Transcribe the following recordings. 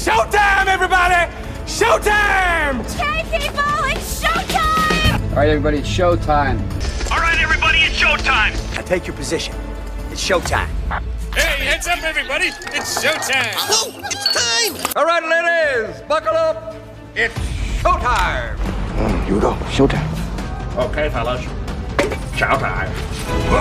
Showtime, everybody! Showtime! Okay, people, it's showtime! All right, everybody, it's showtime. All right, everybody, it's showtime. Now take your position. It's showtime. Hey, heads up, everybody! It's showtime! Oh, it's time! All right, ladies, buckle up. It's showtime. Here we go. Showtime. Okay, fellas. Showtime.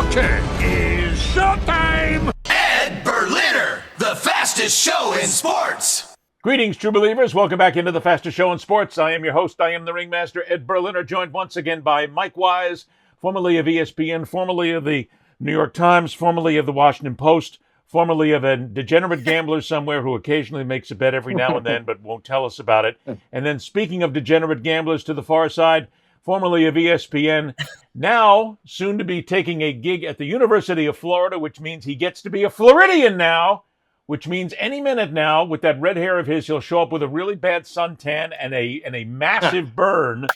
Okay, it's showtime! Ed Berliner, the fastest show in sports. Greetings, true believers. Welcome back into the fastest show in sports. I am your host. I am the ringmaster, Ed Berliner, joined once again by Mike Wise, formerly of ESPN, formerly of the New York Times, formerly of the Washington Post, formerly of a degenerate gambler somewhere who occasionally makes a bet every now and then but won't tell us about it. And then speaking of degenerate gamblers to the far side, formerly of ESPN, now soon to be taking a gig at the University of Florida, which means he gets to be a Floridian now, which means any minute now, with that red hair of his, he'll show up with a really bad suntan and a massive burn,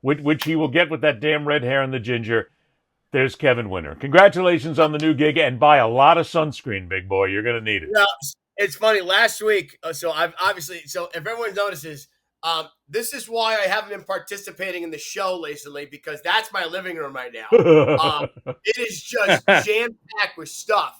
which he will get with that damn red hair and the ginger. There's Kevin Winter. Congratulations on the new gig, and buy a lot of sunscreen, big boy. You're going to need it. Yeah, it's funny. Last week, if everyone notices, this is why I haven't been participating in the show recently, because that's my living room right now. It is just jam-packed with stuff.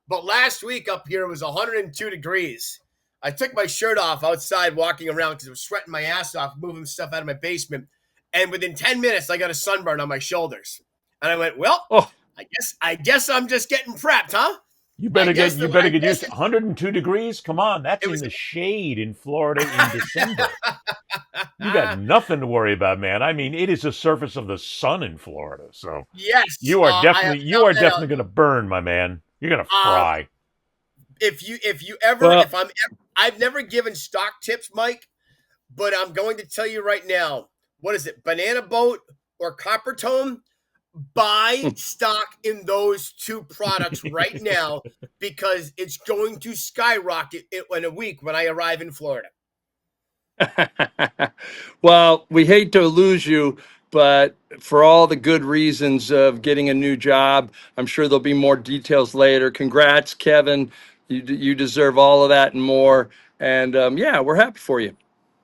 But last week up here, it was 102 degrees. I took my shirt off outside walking around because I was sweating my ass off, moving stuff out of my basement. And within 10 minutes, I got a sunburn on my shoulders. And I went, well, I guess I'm just getting prepped, huh? You better get used to 102 degrees. Come on, that's in the shade in Florida in December. You got nothing to worry about, man. I mean, it is the surface of the sun in Florida, so yes, you are definitely going to burn, my man. You're going to fry. I've never given stock tips, Mike, but I'm going to tell you right now. What is it? Banana Boat or Copper Tone? Buy stock in those two products right now, because it's going to skyrocket in a week when I arrive in Florida. Well, we hate to lose you, but for all the good reasons of getting a new job, I'm sure there'll be more details later. Congrats, Kevin. You deserve all of that and more. And we're happy for you.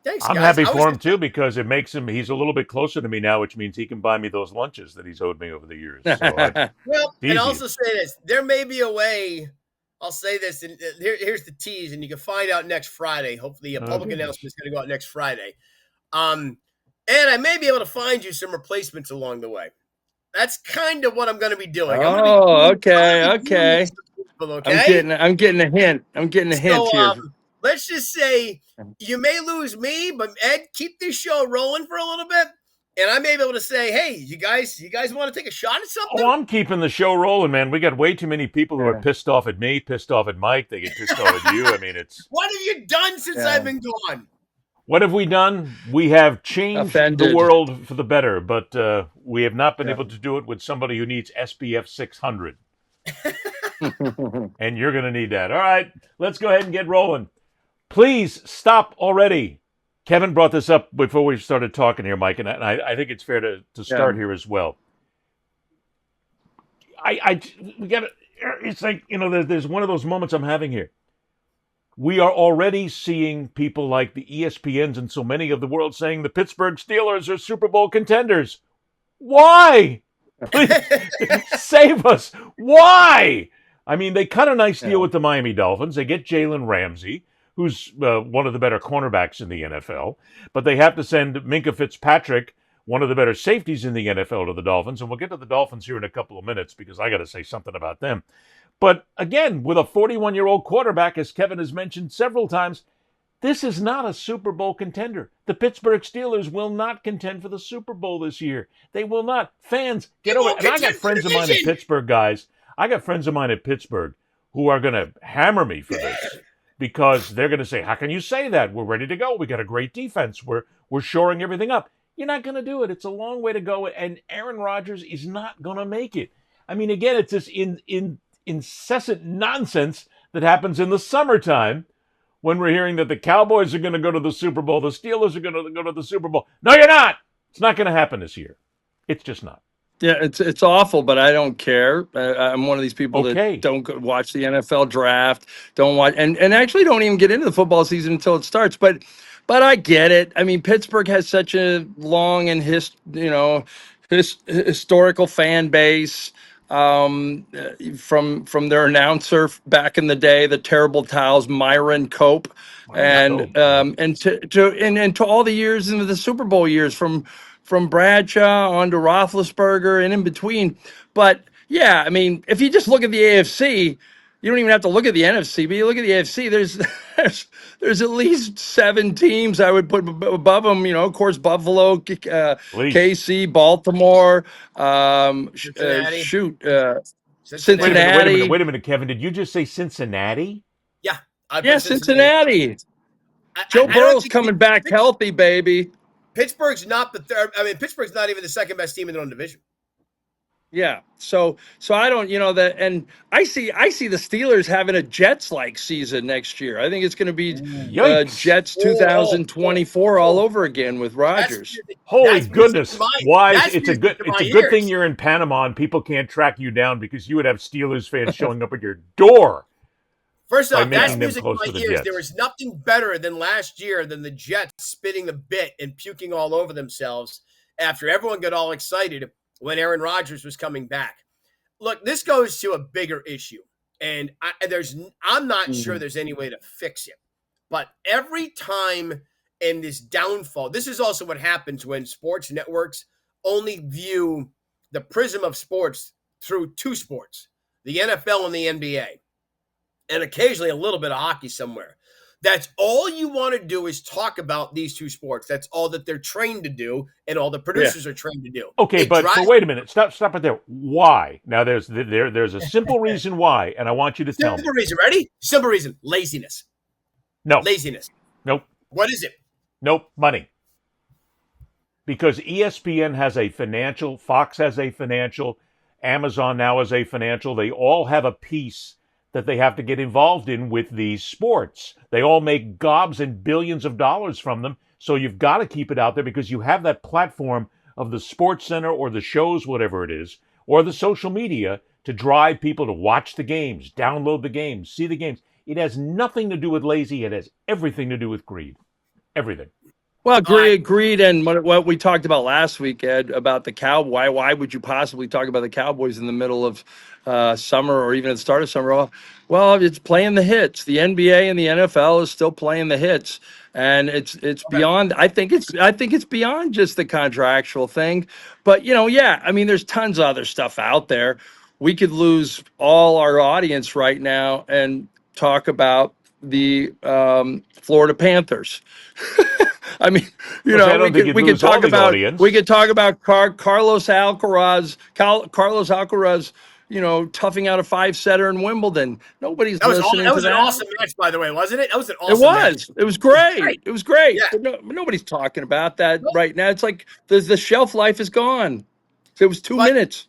Thanks, I'm guys. happy for him, too, because it makes he's a little bit closer to me now, which means he can buy me those lunches that he's owed me over the years. So and also say this. There may be a way, I'll say this, and here's the tease, and you can find out next Friday. Hopefully a public announcement is going to go out next Friday. And I may be able to find you some replacements along the way. That's kind of what I'm going to be doing. Okay. I'm getting a hint. Hint here. Let's just say you may lose me, but Ed, keep this show rolling for a little bit, and I may be able to say, hey, you guys want to take a shot at something? Oh, I'm keeping the show rolling, man. We got way too many people who are pissed off at me, pissed off at Mike. They get pissed off at you. I mean, it's... What have you done since I've been gone? What have we done? We have changed the world for the better, but we have not been able to do it with somebody who needs SPF 600. And you're going to need that. All right, let's go ahead and get rolling. Please stop already. Kevin brought this up before we started talking here, Mike, and I think it's fair to start here as well. We got to. It's like, there's one of those moments I'm having here. We are already seeing people like the ESPNs and so many of the world saying the Pittsburgh Steelers are Super Bowl contenders. Why? Please, save us. Why? I mean, they cut a nice deal with the Miami Dolphins. They get Jalen Ramsey, who's one of the better cornerbacks in the NFL. But they have to send Minkah Fitzpatrick, one of the better safeties in the NFL, to the Dolphins. And we'll get to the Dolphins here in a couple of minutes because I got to say something about them. But again, with a 41-year-old quarterback, as Kevin has mentioned several times, this is not a Super Bowl contender. The Pittsburgh Steelers will not contend for the Super Bowl this year. They will not. Fans, get over it. And I got friends of mine in Pittsburgh, guys. I got friends of mine in Pittsburgh who are going to hammer me for this. Because they're going to say, how can you say that? We're ready to go. We got a great defense. We're shoring everything up. You're not going to do it. It's a long way to go, and Aaron Rodgers is not going to make it. I mean, again, it's this incessant nonsense that happens in the summertime when we're hearing that the Cowboys are going to go to the Super Bowl, the Steelers are going to go to the Super Bowl. No, you're not. It's not going to happen this year. It's just not. Yeah, it's awful, but I don't care. I'm one of these people that Okay. don't watch the NFL draft, don't watch, and actually don't even get into the football season until it starts. But I get it. I mean, Pittsburgh has such a long and historical fan base. From their announcer back in the day, the terrible towels, Myron Cope, and to all the years into the Super Bowl years from Bradshaw on to Roethlisberger and in between. But yeah, I mean, if you just look at the AFC, you don't even have to look at the NFC, but you look at the AFC, there's at least 7 teams I would put above them. Of course, Buffalo, KC, Baltimore, Cincinnati. Cincinnati. Wait a minute, Kevin. Did you just say Cincinnati? Yeah. Yeah, Cincinnati. Joe Burrow's coming back healthy, baby. Pittsburgh's not the third. I mean, Pittsburgh's not even the second best team in their own division. Yeah. So I don't, that, and I see the Steelers having a Jets-like season next year. I think it's going to be Jets 2024 all over again with Rodgers. Holy goodness! Why? It's a good thing you're in Panama and people can't track you down, because you would have Steelers fans showing up at your door. First off, that's music in my ears. There was nothing better than last year than the Jets spitting the bit and puking all over themselves after everyone got all excited when Aaron Rodgers was coming back. Look, this goes to a bigger issue, and I'm not sure there's any way to fix it. But every time in this downfall, this is also what happens when sports networks only view the prism of sports through 2 sports, the NFL and the NBA. And occasionally a little bit of hockey somewhere. That's all you want to do is talk about these 2 sports. That's all that they're trained to do, and all the producers are trained to do. Okay, but wait a minute. Stop it there. Why? Now, there's a simple reason why, and I want you to tell me. Simple reason. Ready? Simple reason. Laziness. No. Laziness. Nope. What is it? Nope. Money. Because ESPN has a financial, Fox has a financial, Amazon now has a financial. They all have a piece that they have to get involved in with these sports. They all make gobs and billions of dollars from them. So you've got to keep it out there, because you have that platform of the Sports Center or the shows, whatever it is, or the social media to drive people to watch the games, download the games, see the games. It has nothing to do with lazy. It has everything to do with greed. Everything. Well, agreed. And what we talked about last week, Ed, about the Cowboy. Why would you possibly talk about the Cowboys in the middle of summer or even at the start of summer? Well, it's playing the hits. The NBA and the NFL is still playing the hits, and it's beyond. I think it's beyond just the contractual thing. But I mean, there's tons of other stuff out there. We could lose all our audience right now and talk about the Florida Panthers. I mean, we could talk about Carlos Alcaraz, toughing out a 5-setter in Wimbledon. Nobody's listening to that. That was an awesome match, by the way, wasn't it? That was an awesome match. It was great. It was great. Yeah. But nobody's talking about that right now. It's like the shelf life is gone. It was 2 minutes.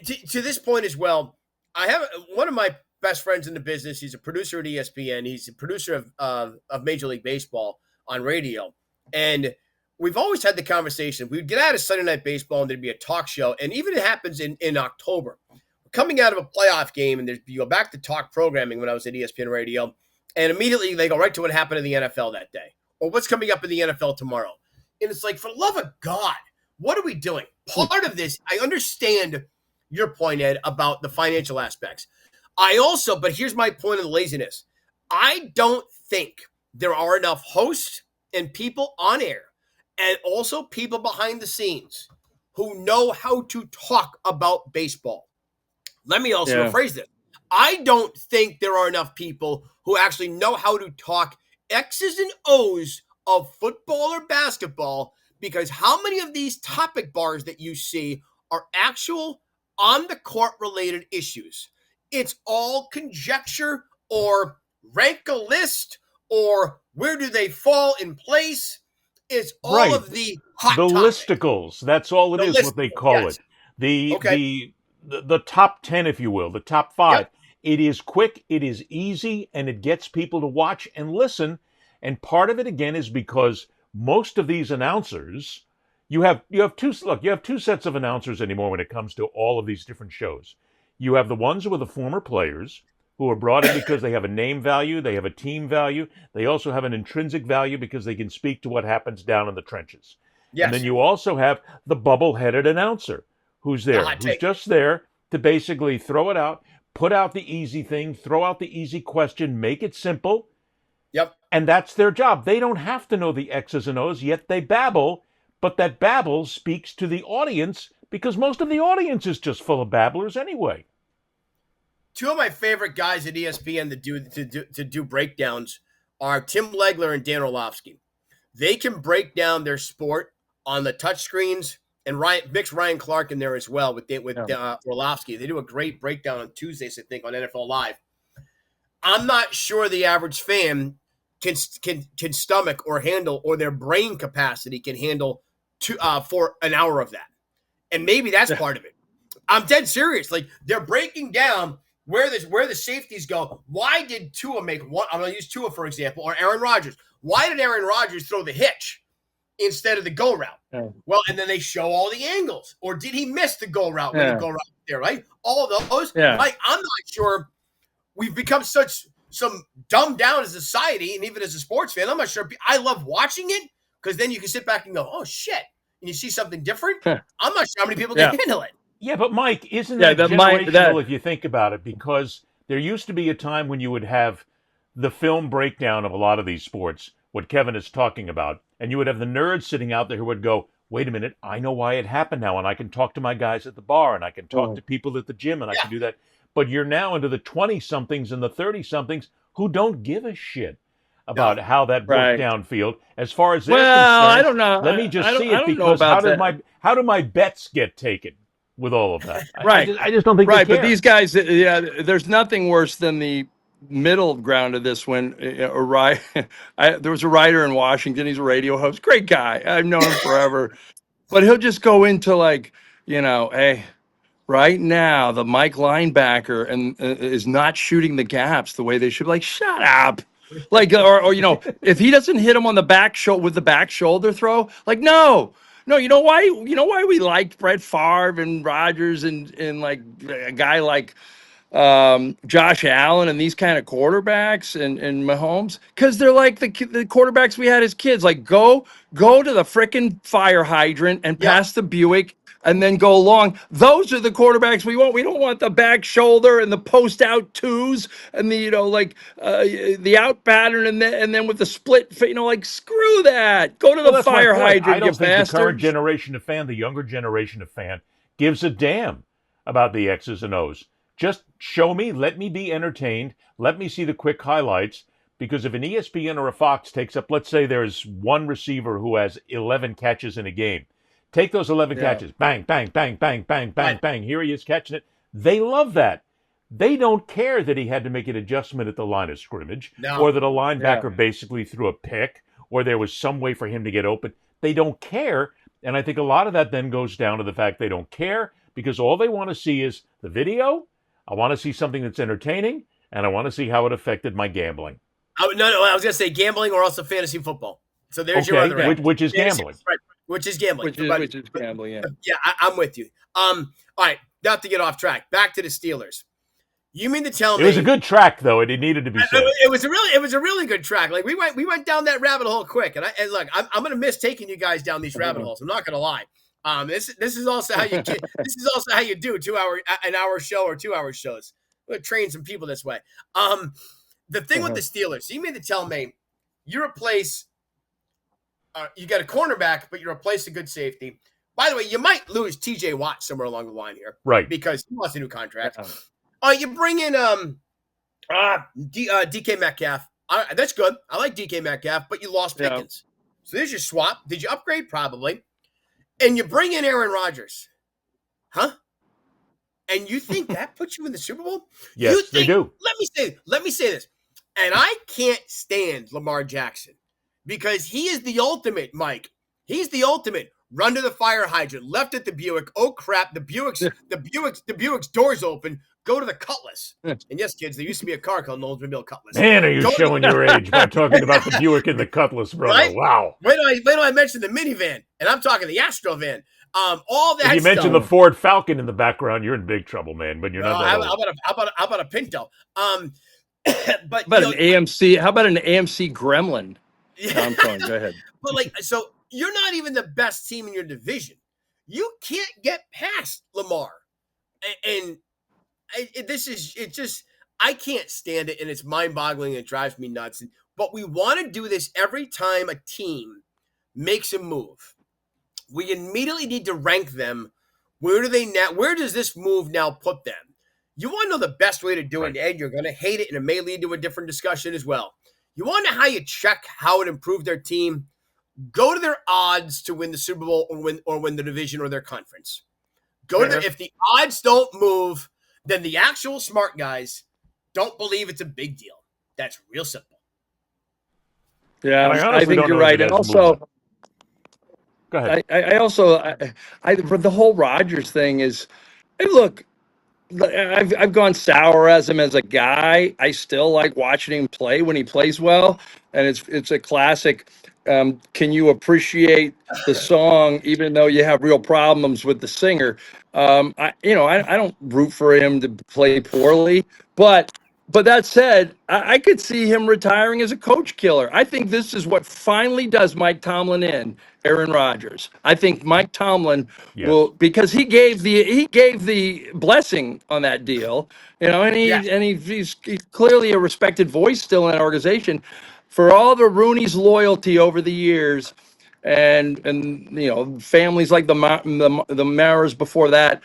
To this point as well, I have one of my best friends in the business. He's a producer at ESPN. He's a producer of Major League Baseball on radio. And we've always had the conversation. We'd get out of Sunday Night Baseball and there'd be a talk show. And even it happens in October. We're coming out of a playoff game, and you go back to talk programming when I was at ESPN Radio. And immediately they go right to what happened in the NFL that day, or what's coming up in the NFL tomorrow. And it's like, for the love of God, what are we doing? Part of this, I understand your point, Ed, about the financial aspects. But here's my point of the laziness. I don't think there are enough hosts and people on air, and also people behind the scenes, who know how to talk about baseball. Let me also rephrase this. I don't think there are enough people who actually know how to talk X's and O's of football or basketball, because how many of these topic bars that you see are actual on-the-court related issues? It's all conjecture, or rank a list, or where do they fall in place? It's all of the hot listicles. That's all it is, what they call it. The top 10, if you will, the top 5. Yep. It is quick, it is easy, and it gets people to watch and listen. And part of it, again, is because most of these announcers, You have two sets of announcers anymore when it comes to all of these different shows. You have the ones who are the former players who are brought in because they have a name value, they have a team value, they also have an intrinsic value because they can speak to what happens down in the trenches. Yes. And then you also have the bubble-headed announcer who's there, who's just there to basically throw it out, put out the easy thing, throw out the easy question, make it simple. Yep. And that's their job. They don't have to know the X's and O's, yet they babble, but that babble speaks to the audience because most of the audience is just full of babblers anyway. Two of my favorite guys at ESPN to do breakdowns are Tim Legler and Dan Orlovsky. They can break down their sport on the touchscreens, and mix Ryan Clark in there as well with Orlovsky. They do a great breakdown on Tuesdays, I think, on NFL Live. I'm not sure the average fan can stomach or handle, or their brain capacity can handle for an hour of that. And maybe that's part of it. I'm dead serious. Like, they're breaking down where the safeties go. Why did Tua make one? I'm going to use Tua, for example, or Aaron Rodgers. Why did Aaron Rodgers throw the hitch instead of the go route? Well, and then they show all the angles. Or did he miss the go route when the go route was there, right? All of those. Yeah. Like, I'm not sure. We've become some dumbed down as a society, and even as a sports fan, I'm not sure. I love watching it because then you can sit back and go, oh, shit. And you see something different. I'm not sure how many people can handle it. Yeah, but Mike, isn't that generational if you think about it? Because there used to be a time when you would have the film breakdown of a lot of these sports, what Kevin is talking about, and you would have the nerds sitting out there who would go, wait a minute, I know why it happened now, and I can talk to my guys at the bar, and I can talk to people at the gym, and I can do that. But you're now into the 20-somethings and the 30-somethings who don't give a shit about how that broke downfield. As far as they're concerned, I don't know. Let me just see it, because how do my bets get taken with all of that? I just don't think they care. But these guys, there's nothing worse than the middle ground of this when there was a writer in Washington. He's a radio host. Great guy. I've known him forever. But he'll just go into like, hey, right now the Mike linebacker and is not shooting the gaps the way they should. Like, shut up. Like, or if he doesn't hit him on the back with the back shoulder throw, like, no, you know why we liked Brett Favre and Rodgers and like a guy like Josh Allen and these kind of quarterbacks and Mahomes, because they're like the quarterbacks we had as kids. Like, go to the frickin' fire hydrant and pass the Buick and then go long. Those are the quarterbacks we want. We don't want the back shoulder and the post out twos and the the out pattern and then with the split. Like, screw that. Go to the fire hydrant. I don't think the current generation of fan, the younger generation of fan, gives a damn about the X's and O's. Just show me, let me be entertained, let me see the quick highlights, because if an ESPN or a Fox takes up, let's say there's one receiver who has 11 catches in a game, take those 11 catches, bang, bang, bang, bang, bang, bang, bang, here he is catching it. They love that. They don't care that he had to make an adjustment at the line of scrimmage, or that a linebacker basically threw a pick, or there was some way for him to get open. They don't care, and I think a lot of that then goes down to the fact they don't care, because all they want to see is the video. I want to see something that's entertaining, and I want to see how it affected my gambling. No, I was going to say gambling or also fantasy football. So there's your other end. Which is gambling. Right, which is gambling. Which is gambling, yeah. Yeah, I'm with you. All right, not to get off track. Back to the Steelers. You mean to tell me it was a good track, though, and it needed to be said. It was a really good track. Like, we went down that rabbit hole quick, and look, I'm going to miss taking you guys down these rabbit holes. I'm not going to lie. This is also how you get, this is also how you do an hour show or 2 hour shows. We're going to train some people this way. The thing with the Steelers, you mean to tell me you replace you got a cornerback, but you replace a good safety. By the way, you might lose TJ Watt somewhere along the line here, right? Because he wants a new contract. You bring in DK Metcalf. That's good. I like DK Metcalf, but you lost Pickens. So there's your swap. Did you upgrade? Probably. And you bring in Aaron Rodgers. Huh? And you think that puts you in the Super Bowl? Yes, they do. Let me say this. And I can't stand Lamar Jackson because he is the ultimate, Mike. He's the ultimate. Run to the fire hydrant, left at the Buick. Oh crap, the Buick's doors open. go to the Cutlass. And yes, kids, there used to be a car called an Oldsmobile Cutlass. Man, are you showing your age by talking about the Buick and the Cutlass, brother? Right? Wow. Wait till I mention the minivan, and I'm talking the Astro van. All that. If you mention the Ford Falcon in the background, you're in big trouble, man. But you're not that old. How about a Pinto? But How about an AMC? How about an AMC Gremlin? Yeah. No, I'm sorry. Go ahead. But so you're not even the best team in your division. You can't get past Lamar, and I can't stand it, and it's mind-boggling. And it drives me nuts. But we want to do this every time a team makes a move. We immediately need to rank them. Where does this move now put them? You want to know the best way to do it, and you're going to hate it, and it may lead to a different discussion as well. You want to know how you check how it improved their team? Go to their odds to win the Super Bowl or win the division or their conference. If the odds don't move, then the actual smart guys don't believe it's a big deal. That's real simple. Yeah, I think you're right. And also, go ahead. I the whole Rodgers thing is, hey, look, I've gone sour as him as a guy. I still like watching him play when he plays well, and it's a classic. Can you appreciate the song even though you have real problems with the singer? I don't root for him to play poorly, but that said, I could see him retiring as a coach killer. I think this is what finally does Mike Tomlin in Aaron Rodgers. I think Mike Tomlin will, because he gave the blessing on that deal, and he's clearly a respected voice still in that organization. For all the Rooney's loyalty over the years, and families like the Maras before that,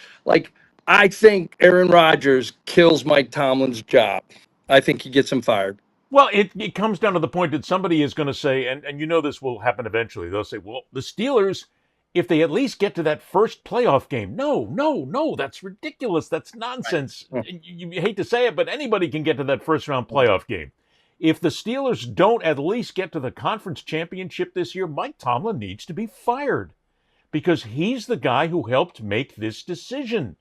I think Aaron Rodgers kills Mike Tomlin's job. I think he gets him fired. Well, it comes down to the point that somebody is going to say, and this will happen eventually. They'll say, well, the Steelers, if they at least get to that first playoff game. No, that's ridiculous. That's nonsense. Right. You hate to say it, but anybody can get to that first round playoff game. If the Steelers don't at least get to the conference championship this year, Mike Tomlin needs to be fired because he's the guy who helped make this decision.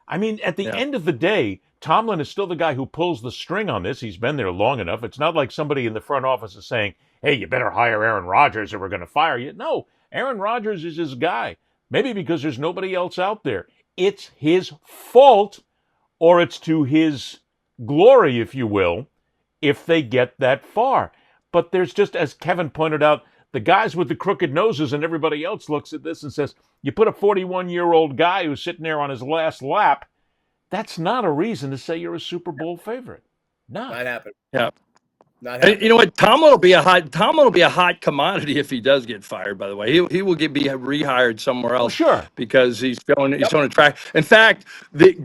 I mean, at the end of the day, Tomlin is still the guy who pulls the string on this. He's been there long enough. It's not like somebody in the front office is saying, hey, you better hire Aaron Rodgers or we're going to fire you. No, Aaron Rodgers is his guy. Maybe because there's nobody else out there. It's his fault, or it's to his glory, if you will, if they get that far. But there's just, as Kevin pointed out, the guys with the crooked noses, and everybody else looks at this and says, you put a 41-year-old guy who's sitting there on his last lap, that's not a reason to say you're a Super Bowl favorite. Not happening. Yeah. You know what? Tomlin will be a hot commodity if he does get fired. By the way, he will be rehired somewhere else. Sure, because he's showing a track. In fact,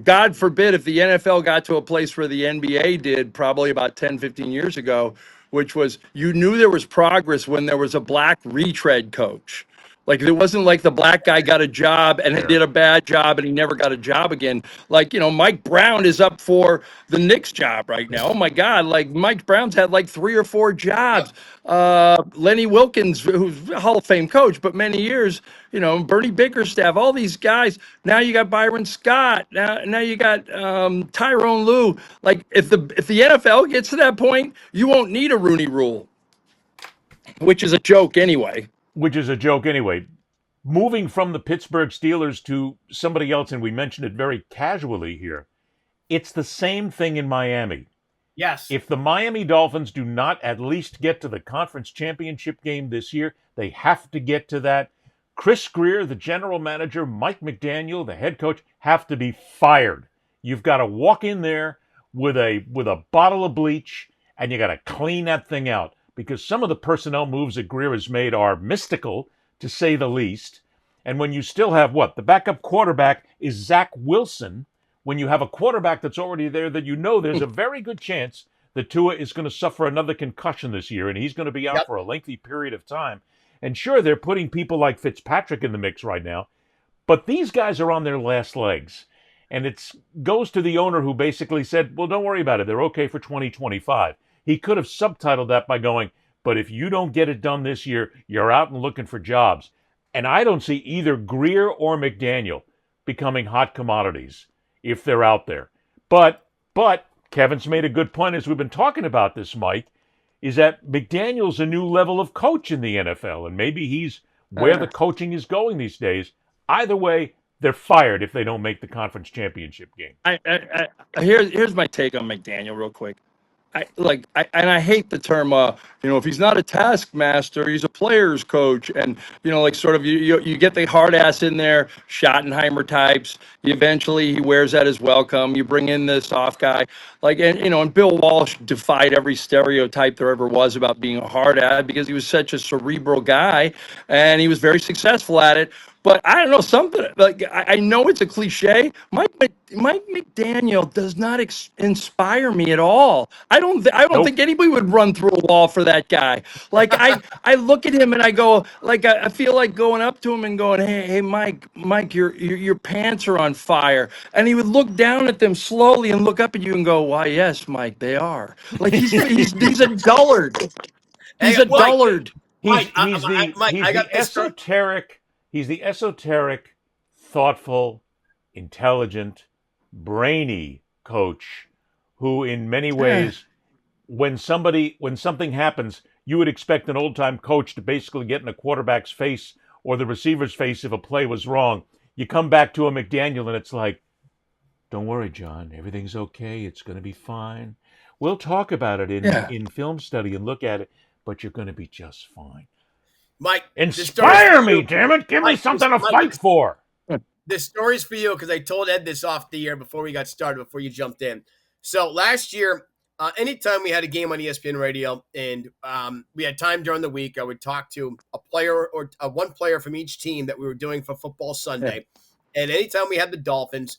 God forbid if the NFL got to a place where the NBA did probably about 10, 15 years ago, which was you knew there was progress when there was a black retread coach. Like, it wasn't like the black guy got a job and did a bad job and he never got a job again. Like, Mike Brown is up for the Knicks job right now. Oh, my God. Like, Mike Brown's had like 3 or 4 jobs. Lenny Wilkins, who's a Hall of Fame coach, but many years, Bernie Bickerstaff, all these guys. Now you got Byron Scott. Now you got Tyrone Lue. Like, if the NFL gets to that point, you won't need a Rooney Rule, which is a joke anyway. Moving from the Pittsburgh Steelers to somebody else, and we mentioned it very casually here, it's the same thing in Miami. Yes. If the Miami Dolphins do not at least get to the conference championship game this year, they have to get to that. Chris Greer, the general manager, Mike McDaniel, the head coach, have to be fired. You've got to walk in there with a bottle of bleach, and you got to clean that thing out. Because some of the personnel moves that Greer has made are mystical, to say the least. And when you still have the backup quarterback is Zach Wilson, when you have a quarterback that's already there, that there's a very good chance that Tua is going to suffer another concussion this year, and he's going to be out for a lengthy period of time. And sure, they're putting people like Fitzpatrick in the mix right now, but these guys are on their last legs. And it goes to the owner who basically said, well, don't worry about it. They're okay for 2025. He could have subtitled that by going, but if you don't get it done this year, you're out and looking for jobs. And I don't see either Greer or McDaniel becoming hot commodities if they're out there. But Kevin's made a good point as we've been talking about this, Mike, is that McDaniel's a new level of coach in the NFL, and maybe he's where the coaching is going these days. Either way, they're fired if they don't make the conference championship game. Here's my take on McDaniel real quick. I hate the term, if he's not a taskmaster, he's a player's coach. And, sort of you get the hard ass in there, Schottenheimer types. Eventually he wears that as welcome. You bring in the soft guy. And Bill Walsh defied every stereotype there ever was about being a hard ass because he was such a cerebral guy and he was very successful at it. But I don't know, something like I know it's a cliche. Mike McDaniel does not inspire me at all. I don't think anybody would run through a wall for that guy. I look at him and I go, I feel like going up to him and going, hey, Mike, your pants are on fire. And he would look down at them slowly and look up at you and go, why, yes, Mike, they are. He's a dullard. He's a dullard. He's the esoteric. He's the esoteric, thoughtful, intelligent, brainy coach who, in many ways, when something happens, you would expect an old-time coach to basically get in a quarterback's face or the receiver's face if a play was wrong. You come back to a McDaniel and it's like, don't worry, John, everything's okay. It's going to be fine. We'll talk about it in film study and look at it, but you're going to be just fine. Mike, inspire me, damn it! Give me something to fight for. This story's for you because I told Ed this off the air before we got started, before you jumped in. So last year, anytime we had a game on ESPN Radio and we had time during the week, I would talk to a player or one player from each team that we were doing for Football Sunday. Yeah. And anytime we had the Dolphins,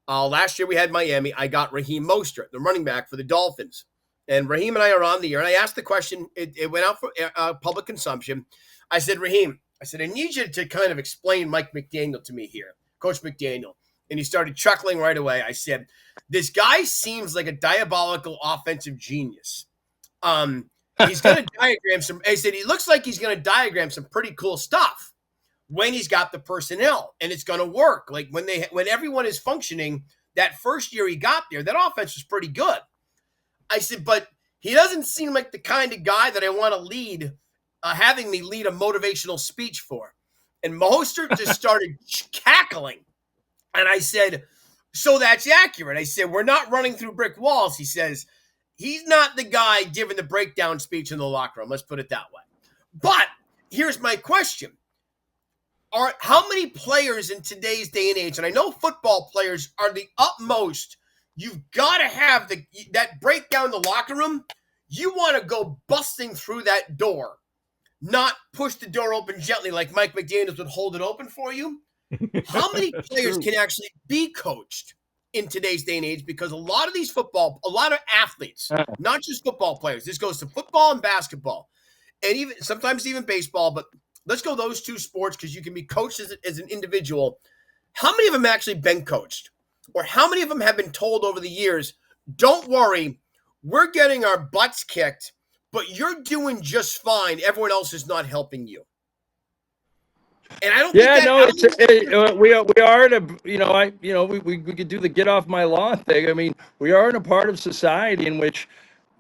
last year we had Miami, I got Raheem Mostert, the running back for the Dolphins. And Raheem and I are on the air, and I asked the question. It went out for public consumption. I said, Raheem, I need you to kind of explain Mike McDaniel to me here, Coach McDaniel. And he started chuckling right away. I said, this guy seems like a diabolical offensive genius. He's going to diagram some. I said, he looks like he's going to diagram some pretty cool stuff when he's got the personnel, and it's going to work. Like when everyone is functioning, that first year he got there, that offense was pretty good. I said, but he doesn't seem like the kind of guy that I want to lead. Having me lead a motivational speech for. And Mostert just started cackling. And I said, so that's accurate. I said, we're not running through brick walls. He says, he's not the guy giving the breakdown speech in the locker room. Let's put it that way. But here's my question. How many players in today's day and age, and I know football players are the utmost, you've got to have that breakdown in the locker room. You want to go busting through that door. Not push the door open gently like Mike McDaniels would hold it open for you. How many players can actually be coached in today's day and age? Because a lot of athletes, not just football players, this goes to football and basketball, and sometimes even baseball, but let's go those two sports because you can be coached as an individual. How many of them actually been coached? Or how many of them have been told over the years, don't worry, we're getting our butts kicked, but you're doing just fine. Everyone else is not helping you. And I don't think we are in a, we could do the get off my lawn thing. I mean, we are in a part of society in which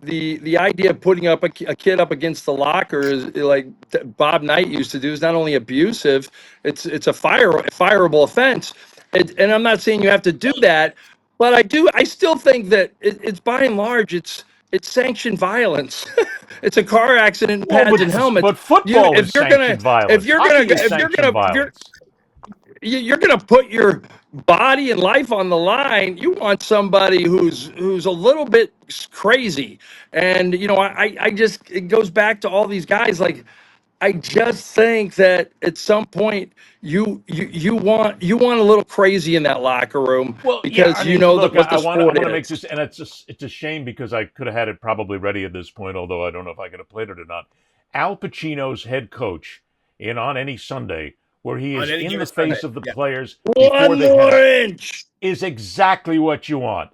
the idea of putting up a kid up against the locker is like Bob Knight used to do is not only abusive, it's a fireable offense. And I'm not saying you have to do that, but I still think that it's by and large, it's sanctioned violence. It's a car accident, pads and helmets. But football is sanctioned violence. If you're gonna put your body and life on the line, you want somebody who's a little bit crazy. And it goes back to all these guys. Like, I just think that at some point you want a little crazy in that locker room because what the sport is. Make this, and it's a shame because I could have had it probably ready at this point, although I don't know if I could have played it or not. Al Pacino's head coach in On Any Sunday, where he is in the face of the players before they head out, is exactly what you want.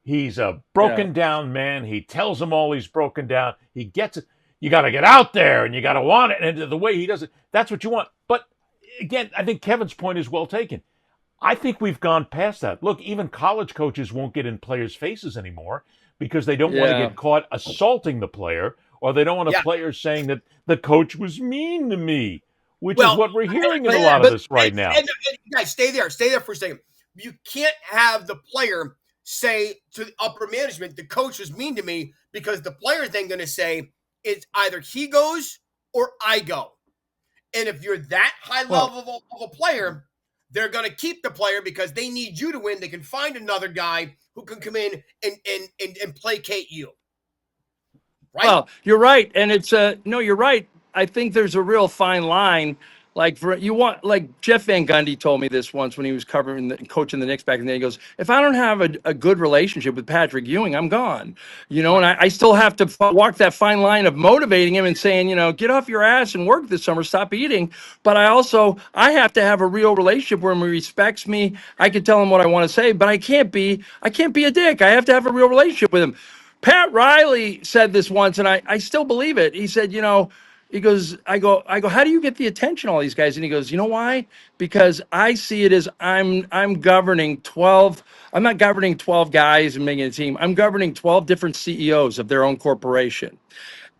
He's a broken down man. He tells them all he's broken down. He gets it. You got to get out there and you got to want it. And the way he does it, that's what you want. But again, I think Kevin's point is well taken. I think we've gone past that. Look, even college coaches won't get in players' faces anymore because they don't want to Yeah. get caught assaulting the player, or they don't want a player saying that the coach was mean to me, which is what we're hearing in a lot of this right now. And guys, stay there for a second. You can't have the player say to the upper management, the coach was mean to me, because the player is then going to say it's either he goes or I go. And if you're that high level of a player, they're going to keep the player because they need you to win. They can find another guy who can come in and placate you. Right? Well, you're right, and it's no, you're right. I think there's a real fine line. Like Jeff Van Gundy told me this once when he was coaching the Knicks back in the day. He goes, if I don't have a good relationship with Patrick Ewing, I'm gone. And I still have to walk that fine line of motivating him and saying, get off your ass and work this summer, stop eating. But I have to have a real relationship where he respects me. I can tell him what I want to say, but I can't be a dick. I have to have a real relationship with him. Pat Riley said this once, and I still believe it. He said, he goes, I go, how do you get the attention of all these guys? And he goes, you know why? Because I see it as I'm governing 12. I'm not governing 12 guys and making a team. I'm governing 12 different CEOs of their own corporation.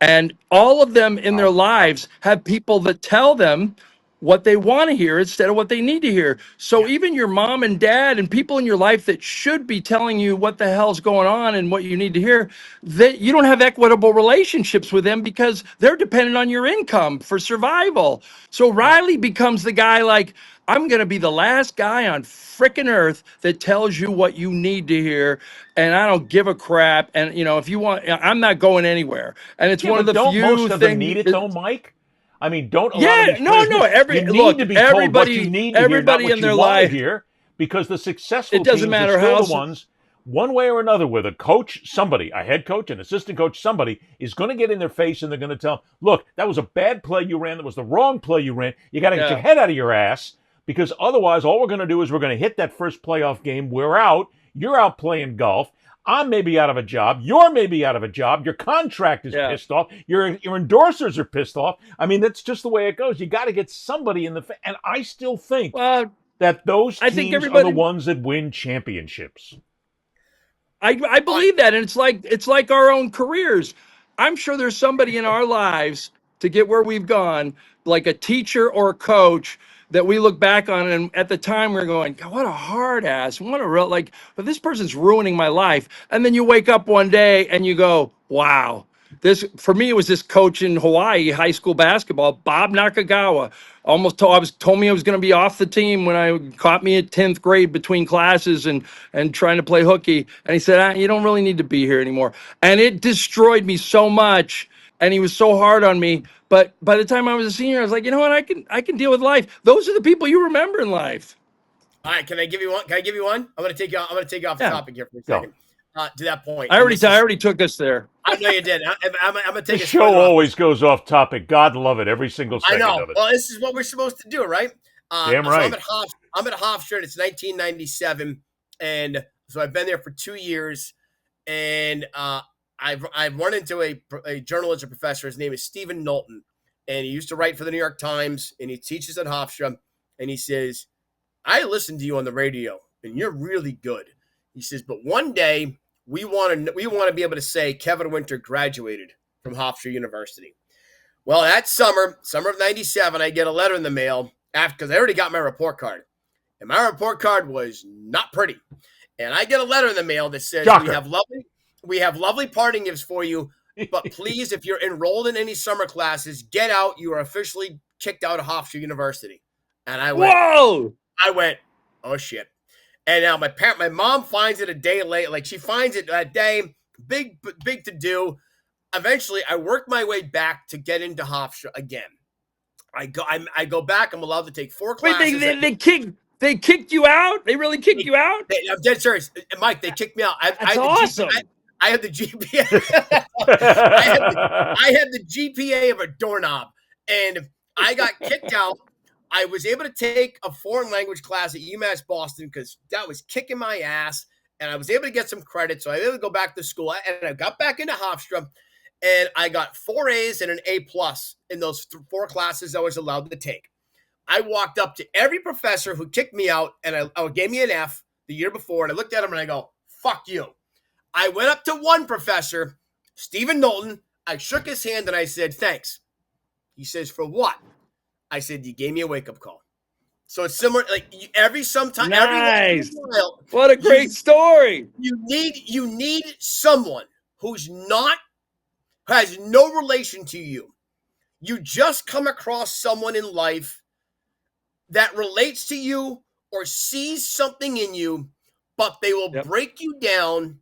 And all of them in their lives have people that tell them what they want to hear instead of what they need to hear. So even your mom and dad and people in your life that should be telling you what the hell's going on and what you need to hear, that you don't have equitable relationships with them because they're dependent on your income for survival. So Riley becomes the guy like, I'm going to be the last guy on frickin' earth that tells you what you need to hear, and I don't give a crap. And if you want, I'm not going anywhere. And it's one of the don't few most of them things. need it though, Mike? I mean, don't a lot Yeah, of these players you need to be told what you need to hear, not what you want to hear, because the successful It doesn't teams matter are still how the ones, one way or another, with a coach, somebody, a head coach, an assistant coach, somebody is going to get in their face and they're going to tell them, look, that was a bad play you ran. That was the wrong play you ran. You got to get your head out of your ass, because otherwise all we're going to do is we're going to hit that first playoff game. We're out. You're out playing golf. I'm maybe out of a job. You're maybe out of a job. Your contract is pissed off. Your endorsers are pissed off. I mean, that's just the way it goes. You got to get somebody in the and I still think that those teams are the ones that win championships. I believe that, and it's like our own careers. I'm sure there's somebody in our lives to get where we've gone, like a teacher or a coach, that we look back on, and at the time we're going, God, what a hard ass, what a real, but this person's ruining my life. And then you wake up one day and you go, wow. This, for me, it was this coach in Hawaii, high school basketball, Bob Nakagawa. Told me I was going to be off the team when I caught me at 10th grade between classes and trying to play hooky. And he said, you don't really need to be here anymore. And it destroyed me so much. And he was so hard on me. But by the time I was a senior, I was like, you know what? I can deal with life. Those are the people you remember in life. All right, can I give you one? I'm going to take you off the topic here for a second. To that point, I already took us there. I know you did. I'm going to take the show always goes off topic. God love it, every single second of it. Well, this is what we're supposed to do, right? Damn right. So I'm at Hofstra. It's 1997, and so I've been there for 2 years, and I've run into a journalism professor. His name is Stephen Knowlton, and he used to write for the New York Times, and he teaches at Hofstra, and he says, I listened to you on the radio, and you're really good. He says, but one day we want to be able to say Kevin Winter graduated from Hofstra University. Well, that summer of 97, I get a letter in the mail because I already got my report card. And my report card was not pretty. And I get a letter in the mail that says, we have lovely parting gifts for you, but please, if you're enrolled in any summer classes, get out. You are officially kicked out of Hofstra University. And I went, whoa! I went, oh shit. And now my mom finds it a day late. Like, she finds it that day, big to do. Eventually, I work my way back to get into Hofstra again. I go back. I'm allowed to take 4 classes. Wait, they kicked you out? They really kicked you out? I'm dead serious, Mike. They kicked me out. That's awesome. I had the GPA. I had the GPA of a doorknob, and I got kicked out. I was able to take a foreign language class at UMass Boston because that was kicking my ass, and I was able to get some credit, so I was able to go back to school. And I got back into Hofstra, and I got 4 A's and an A+ in those 4 classes I was allowed to take. I walked up to every professor who kicked me out and I gave me an F the year before, and I looked at him and I go, fuck you. I went up to one professor, Stephen Knowlton. I shook his hand and I said, thanks. He says, for what? I said, you gave me a wake-up call. So it's similar, like every once in a while, what a great story. You need someone who's has no relation to you. You just come across someone in life that relates to you or sees something in you, but they will break you down,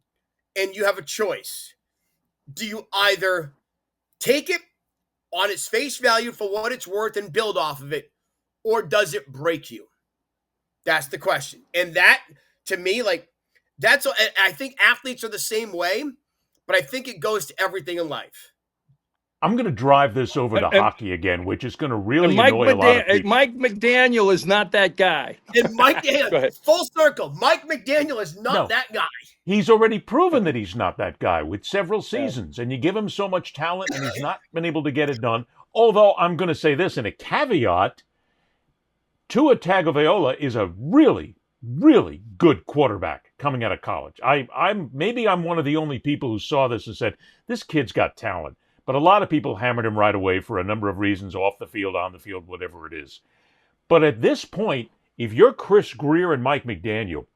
and you have a choice. Do you either take it on its face value for what it's worth and build off of it, or does it break you? That's the question. And that, to me, like, I think athletes are the same way, but I think it goes to everything in life. I'm going to drive this over to hockey again, which is going to really annoy a lot of people. Mike McDaniel is not that guy. And Mike Daniel, full circle, Mike McDaniel is not that guy. He's already proven that he's not that guy with several seasons, and you give him so much talent, and he's not been able to get it done. Although I'm going to say this in a caveat, Tua Tagovailoa is a really, really good quarterback coming out of college. I'm one of the only people who saw this and said, this kid's got talent. But a lot of people hammered him right away for a number of reasons, off the field, on the field, whatever it is. But at this point, if you're Chris Greer and Mike McDaniel,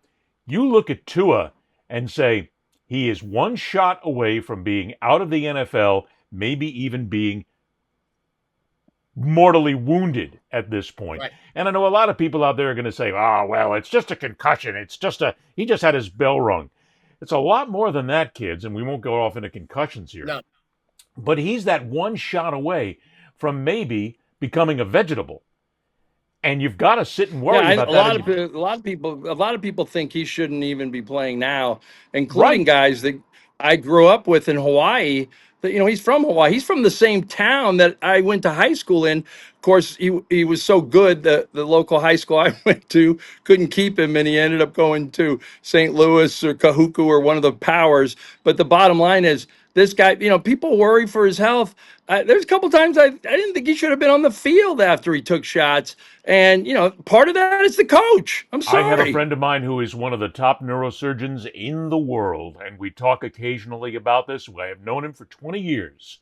you look at Tua and say, he is one shot away from being out of the NFL, maybe even being mortally wounded at this point. Right. And I know a lot of people out there are going to say, oh, well, it's just a concussion. He just had his bell rung. It's a lot more than that, kids, and we won't go off into concussions here. No. But he's that one shot away from maybe becoming a vegetable. And you've got to sit and worry about that. A lot of people think he shouldn't even be playing now, including guys that I grew up with in Hawaii. That, he's from Hawaii. He's from the same town that I went to high school in. Of course, he was so good that the local high school I went to couldn't keep him, and he ended up going to St. Louis or Kahuku or one of the powers. But the bottom line is, this guy, people worry for his health. There's a couple times I didn't think he should have been on the field after he took shots. And, part of that is the coach. I'm sorry. I have a friend of mine who is one of the top neurosurgeons in the world, and we talk occasionally about this. I have known him for 20 years.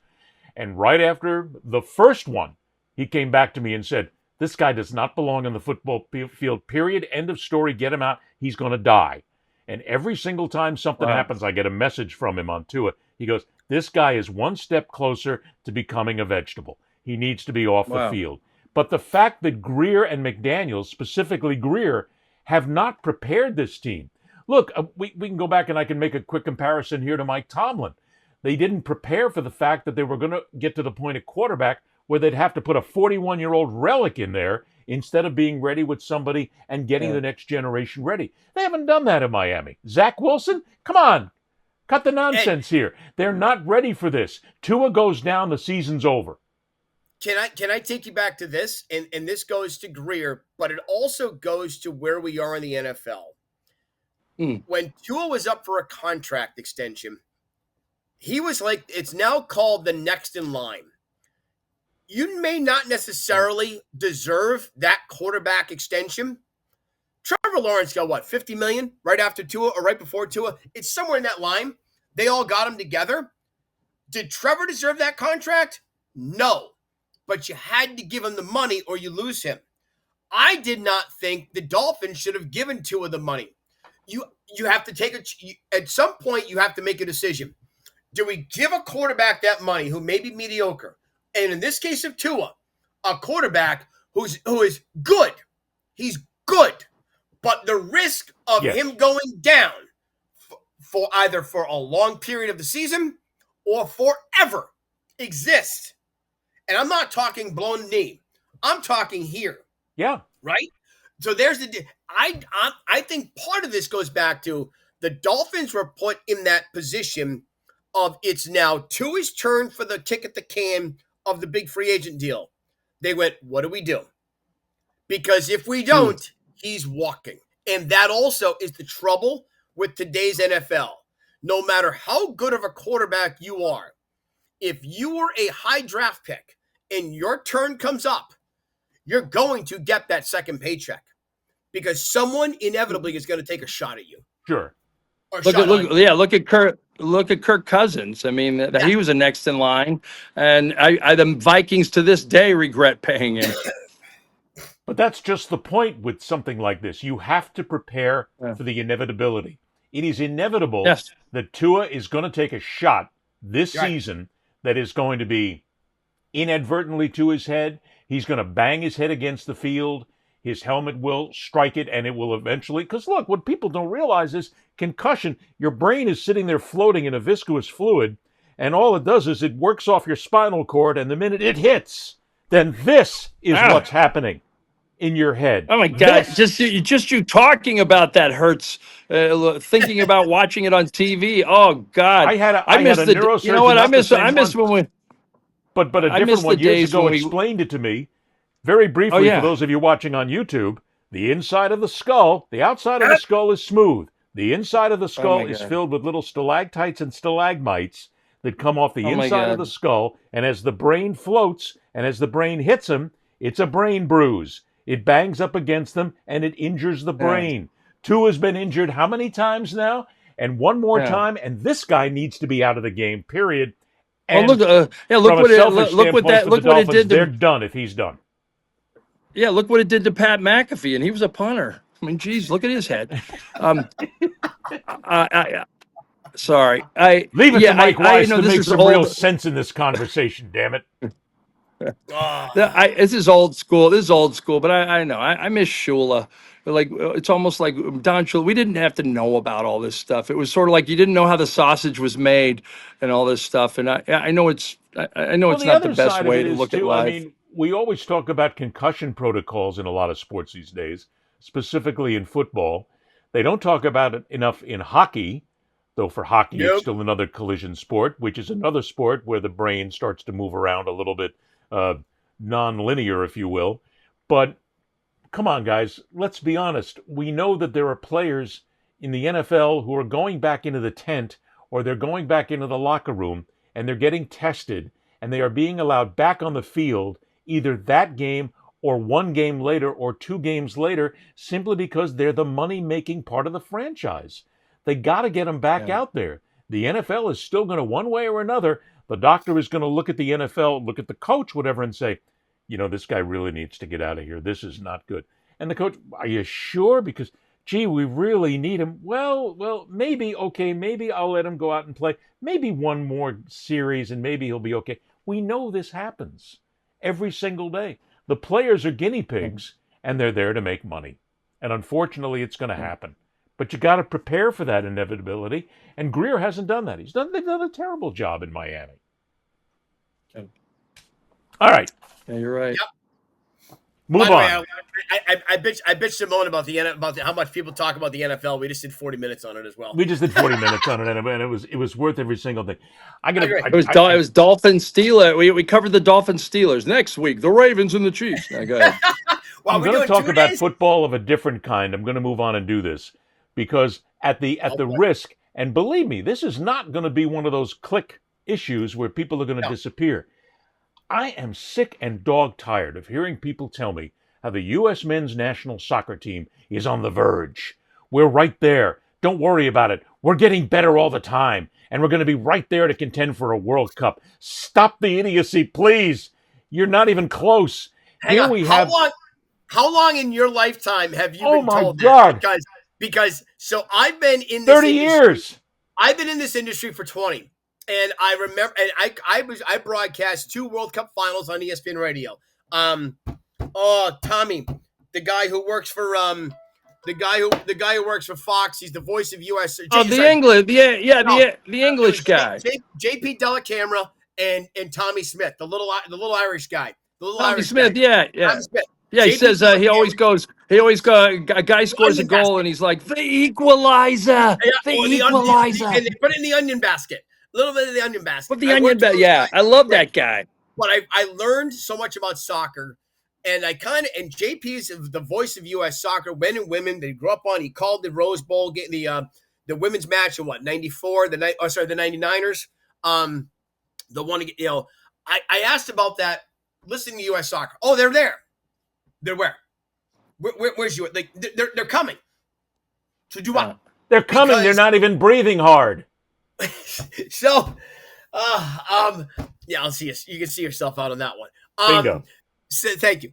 And right after the first one, he came back to me and said, this guy does not belong on the football field, period, end of story, get him out, he's going to die. And every single time something happens, I get a message from him on Tua. He goes, this guy is one step closer to becoming a vegetable. He needs to be off the field. But the fact that Greer and McDaniels, specifically Greer, have not prepared this team. Look, we can go back and I can make a quick comparison here to Mike Tomlin. They didn't prepare for the fact that they were going to get to the point at quarterback where they'd have to put a 41-year-old relic in there instead of being ready with somebody and getting the next generation ready. They haven't done that in Miami. Zach Wilson, come on. Cut the nonsense here. They're not ready for this. Tua goes down, the season's over. Can I take you back to this? And this goes to Greer, but it also goes to where we are in the NFL. When Tua was up for a contract extension, he was like, it's now called the next in line. You may not necessarily deserve that quarterback extension. Trevor Lawrence got what, $50 million right after Tua or right before Tua? It's somewhere in that line. They all got him together. Did Trevor deserve that contract? No. But you had to give him the money or you lose him. I did not think the Dolphins should have given Tua the money. You have to at some point you have to make a decision. Do we give a quarterback that money who may be mediocre? And in this case of Tua, a quarterback who is good. He's good. But the risk of him going down for either for a long period of the season or forever exists. And I'm not talking blown knee. I'm talking here. Yeah. Right? So there's I think part of this goes back to the Dolphins were put in that position of it's now Tua's turn for the kick at the can of the big free agent deal. They went, what do we do? Because if we don't, he's walking. And that also is the trouble with today's NFL. No matter how good of a quarterback you are, if you were a high draft pick and your turn comes up, you're going to get that second paycheck because someone inevitably is going to take a shot at you. Sure. Or Look at Kirk Cousins. I mean, he was the next in line, and the Vikings to this day regret paying him. But that's just the point with something like this. You have to prepare for the inevitability. It is inevitable that Tua is going to take a shot this season that is going to be inadvertently to his head. He's going to bang his head against the field. His helmet will strike it, and it will eventually... Because look, what people don't realize is concussion. Your brain is sitting there floating in a viscous fluid, and all it does is it works off your spinal cord, and the minute it hits, then this is what's happening in your head. Oh my God! Just you talking about that hurts. Thinking about watching it on TV. Oh God! I missed a neurosurgeon. You know what? I miss when we. But a different one years ago explained it to me very briefly for those of you watching on YouTube. The inside of the skull, the outside of the skull is smooth. The inside of the skull is filled with little stalactites and stalagmites that come off the inside of the skull. And as the brain floats and as the brain hits him, it's a brain bruise. It bangs up against them, and it injures the brain. Tua has been injured how many times now? And one more time, and this guy needs to be out of the game, period. And look what it did. They're done if he's done. Yeah, look what it did to Pat McAfee, and he was a punter. I mean, geez, look at his head. Sorry. Leave it to Mike Weiss to make some real sense in this conversation, damn it. This is old school. But I know. I miss Shula. Like, it's almost like Don Shula. We didn't have to know about all this stuff. It was sort of like you didn't know how the sausage was made and all this stuff. And I know it's not the best way to look at life. I mean, we always talk about concussion protocols in a lot of sports these days, specifically in football. They don't talk about it enough in hockey, though for hockey it's still another collision sport, which is another sport where the brain starts to move around a little bit non-linear, if you will. But come on, guys, let's be honest. We know that there are players in the NFL who are going back into the tent or they're going back into the locker room and they're getting tested and they are being allowed back on the field either that game or one game later or 2 games later simply because they're the money-making part of the franchise. They got to get them back out there. The NFL is still going to, one way or another, the doctor is going to look at the NFL, look at the coach, whatever, and say, this guy really needs to get out of here. This is not good. And the coach, are you sure? Because, gee, we really need him. Well, maybe, okay, maybe I'll let him go out and play. Maybe one more series and maybe he'll be okay. We know this happens every single day. The players are guinea pigs and they're there to make money. And unfortunately, it's going to happen. But you got to prepare for that inevitability. And Greer hasn't done that. They've done a terrible job in Miami. All right. Yeah, you're right. Yep. Move on. I bitched Simone about how much people talk about the NFL. We just did 40 minutes on it as well. We just did 40 minutes on it, and it was worth every single thing. It was Dolphins Steelers. We covered the Dolphins Steelers. Next week, the Ravens and the Chiefs. Now, go ahead. I'm going to talk about football of a different kind. I'm going to move on and do this because at the risk, and believe me, this is not going to be one of those click issues where people are going to disappear. I am sick and dog-tired of hearing people tell me how the U.S. men's national soccer team is on the verge. We're right there. Don't worry about it. We're getting better all the time, and we're going to be right there to contend for a World Cup. Stop the idiocy, please. You're not even close. How long in your lifetime have you been told God. that? Because I've been in this 30 years. I've been in this industry for 20. And I remember, and I broadcast 2 World Cup finals on ESPN Radio. Tommy, the guy who works for the guy who works for Fox. He's the voice of US. The English guy. JP Delacamera and Tommy Smith, the little Irish guy. Tommy Smith, Tommy Smith. Yeah, he says a guy scores a goal and he's like, the equalizer, the equalizer. And they put it in the onion basket. A little bit of the onion basket. Put the onion basket. I love that guy. But I learned so much about soccer, and and JP is the voice of U.S. soccer, men and women. They grew up on. He called the Rose Bowl, the women's match in 94, the 99ers. The one, I asked about that. Listening to U.S. soccer. Oh, they're there. They're where? Where's you? Like they're coming. So do what? They're coming. Because- They're not even breathing hard. So, yeah, I'll see you. You can see yourself out on that one. Bingo. So, thank you.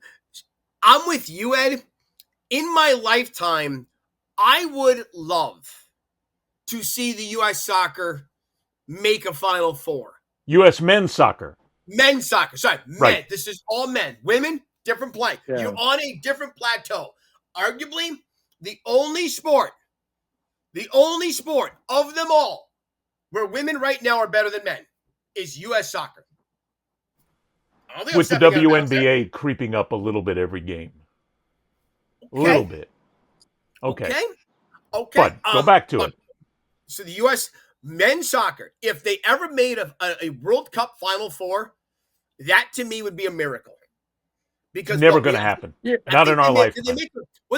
I'm with you, Ed. In my lifetime, I would love to see the U.S. soccer make a Final Four. U.S. men's soccer. Men's soccer. Sorry, men. Right. This is all men. Women, different play. Yeah. You're on a different plateau. Arguably, the only sport of them all where women right now are better than men is U.S. soccer. I don't think I'm With the stepping out of bounds there. WNBA creeping up a little bit every game. A little bit. Okay. Okay. But go back to it. So the U.S. men's soccer, if they ever made a World Cup Final Four, that to me would be a miracle. Because Never going to happen. Yeah. Not in our lifetime. Did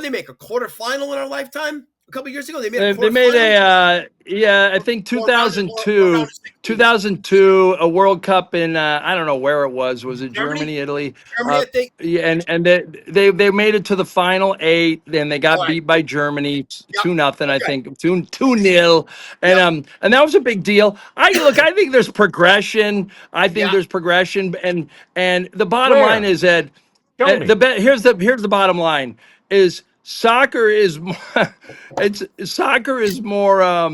they make a quarterfinal in our lifetime? A couple years ago, they made a They made quarterfinal? I think 2002, a World Cup in, I don't know where it was. Was it Germany, Italy? Germany, I think. Yeah, and they made it to the final 8, then they got beat by Germany 2-0, I think, 2-0, and that was a big deal. I think there's progression. I think there's progression, and the bottom line is that Show me. here's the bottom line is soccer is more, soccer is more I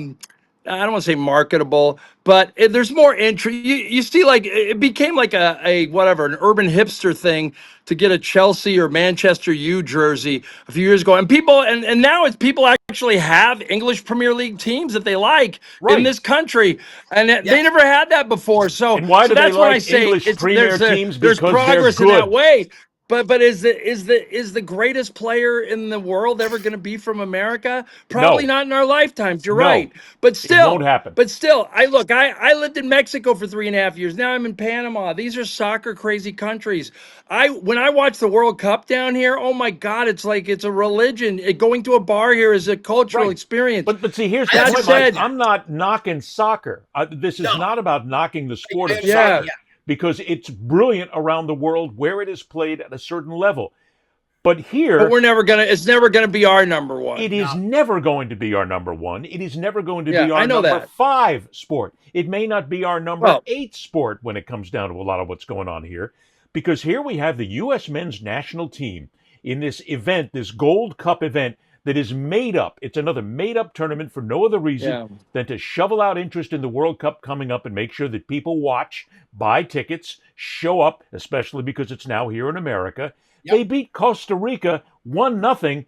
don't want to say marketable, but there's more interest. You see, like it became like a whatever, an urban hipster thing to get a Chelsea or Manchester U jersey a few years ago, and now it's people actually have English Premier League teams that they like in this country, and they never had that before. So, And why do that's they when like I say English Premier teams? there's Because progress they're in that good. way. But is the greatest player in the world ever going to be from America? Probably not in our lifetimes. You're right. But still, won't happen. But still, I lived in Mexico for 3.5 years. Now I'm in Panama. These are soccer crazy countries. When I watch the World Cup down here, oh my God, it's like it's a religion. Going to a bar here is a cultural experience. But see, here's the That point, said- Mike. I'm not knocking soccer. This is not about knocking the sport of Yeah. soccer, because it's brilliant around the world where it is played at a certain level. But here, But it's never gonna be our number one. it is never going to be our number one. It is never going to be Yeah, our I know number that. 5 sport. It may not be our number Well- 8 sport when it comes down to a lot of what's going on here. Because here we have the U.S. men's national team in this event, this Gold Cup event, that is made up. It's another made-up tournament for no other reason than to shovel out interest in the World Cup coming up and make sure that people watch, buy tickets, show up, especially because it's now here in America. They beat Costa Rica 1-0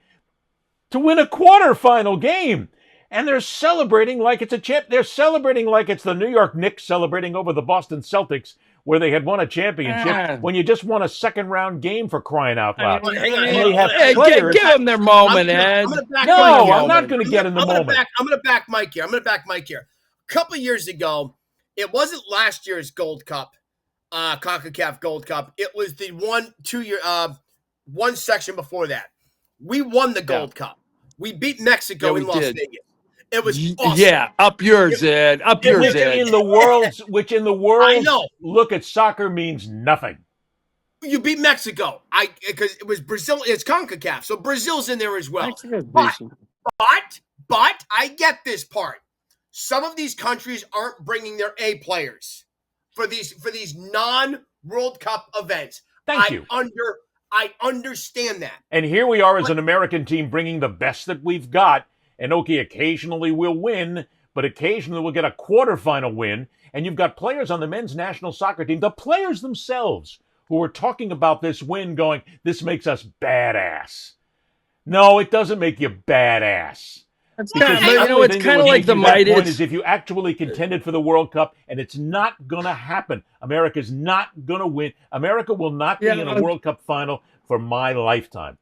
to win a quarterfinal game. And they're celebrating like it's a champ. They're celebrating like it's the New York Knicks celebrating over the Boston Celtics, where they had won a championship when you just won a second-round game, for crying out loud. Hang on. And they have Hey, players. give them their moment, Ed. No, I'm not going to get in the moment. I'm going to back Mike here. A couple of years ago, it wasn't last year's Gold Cup, CONCACAF Gold Cup. It was the 2 year, one section before that. We won the Gold Cup. We beat Mexico in Las Vegas. It was awesome. Yeah, up yours, Ed. Up yours, Which Ed. in the world, I know. look at soccer means nothing. You beat Mexico. Because it was Brazil. It's CONCACAF, so Brazil's in there as well. But But I get this part. Some of these countries aren't bringing their A players for these non-World Cup events. Thank you. I understand that. And here we are as an American team bringing the best that we've got. And okay, occasionally we'll win, but occasionally we'll get a quarterfinal win. And you've got players on the men's national soccer team, the players themselves, who are talking about this win going, this makes us badass. No, it doesn't make you badass. It's Because kind of, the only it's thing that kind of would like make the you that might. point is if you actually contended for the World Cup, and it's not going to happen. America's not going to win. America will not be in a World Cup final for my lifetime.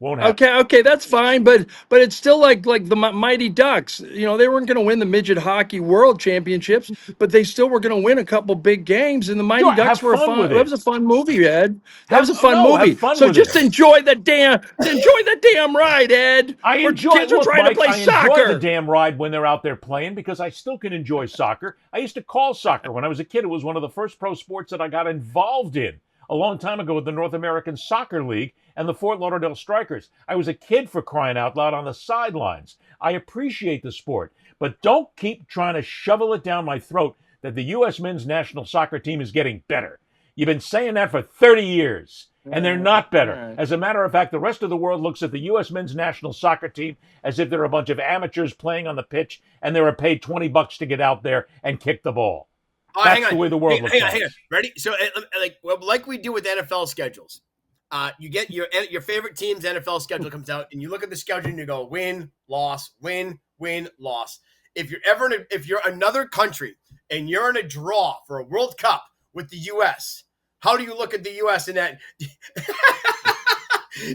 Won't happen. Okay, that's fine, but it's still like the Mighty Ducks. You know, they weren't going to win the midget hockey world championships, but they still were going to win a couple big games. And the Mighty Sure, Ducks have were fun with it. That was a fun movie, Ed. That was a fun have movie. fun So with just it. enjoy the damn ride, Ed. I enjoy. Kids are Look, trying Mike, to play I soccer. enjoy the damn ride when they're out there playing because I still can enjoy soccer. I used to call soccer when I was a kid. It was one of the first pro sports that I got involved in. a long time ago with the North American Soccer League and the Fort Lauderdale Strikers. I was a kid, for crying out loud, on the sidelines. I appreciate the sport, but don't keep trying to shovel it down my throat that the U.S. men's national soccer team is getting better. You've been saying that for 30 years, and they're not better. As a matter of fact, the rest of the world looks at the U.S. men's national soccer team as if they're a bunch of amateurs playing on the pitch, and they were paid $20 to get out there and kick the ball. That's the way the world looks at it. Ready? So, like we do with NFL schedules, you get your favorite team's NFL schedule comes out, and you look at the schedule and you go win, loss, win, win, loss. If you're another country and you're in a draw for a World Cup with the U.S., how do you look at the U.S. in that?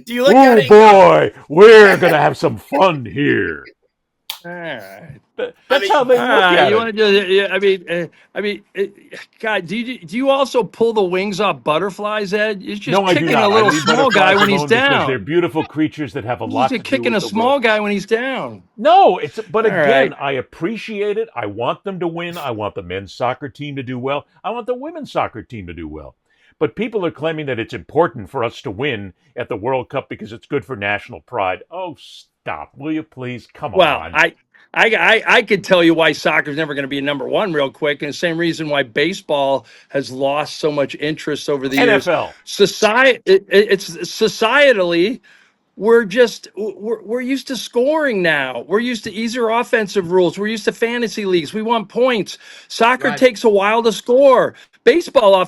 Do you look at it? Oh boy, we're gonna have some fun here. All right. That's how they look at you it. want to do? God, do you also pull the wings off butterflies, Ed? It's just No, I do kicking not. a little I leave small guy butterflies when he's alone because they're down. beautiful creatures that have a lot to He's do kicking with a the small will. guy when he's down. No, but All again, right. I appreciate it. I want them to win. I want the men's soccer team to do well. I want the women's soccer team to do well. But people are claiming that it's important for us to win at the World Cup because it's good for national pride. Oh, stop, will you please? Come Well, on. I could tell you why soccer's never going to be number one real quick, and the same reason why baseball has lost so much interest over the years. NFL. It's societally. We're used to scoring now. We're used to easier offensive rules. We're used to fantasy leagues. We want points. Soccer takes a while to score. Baseball,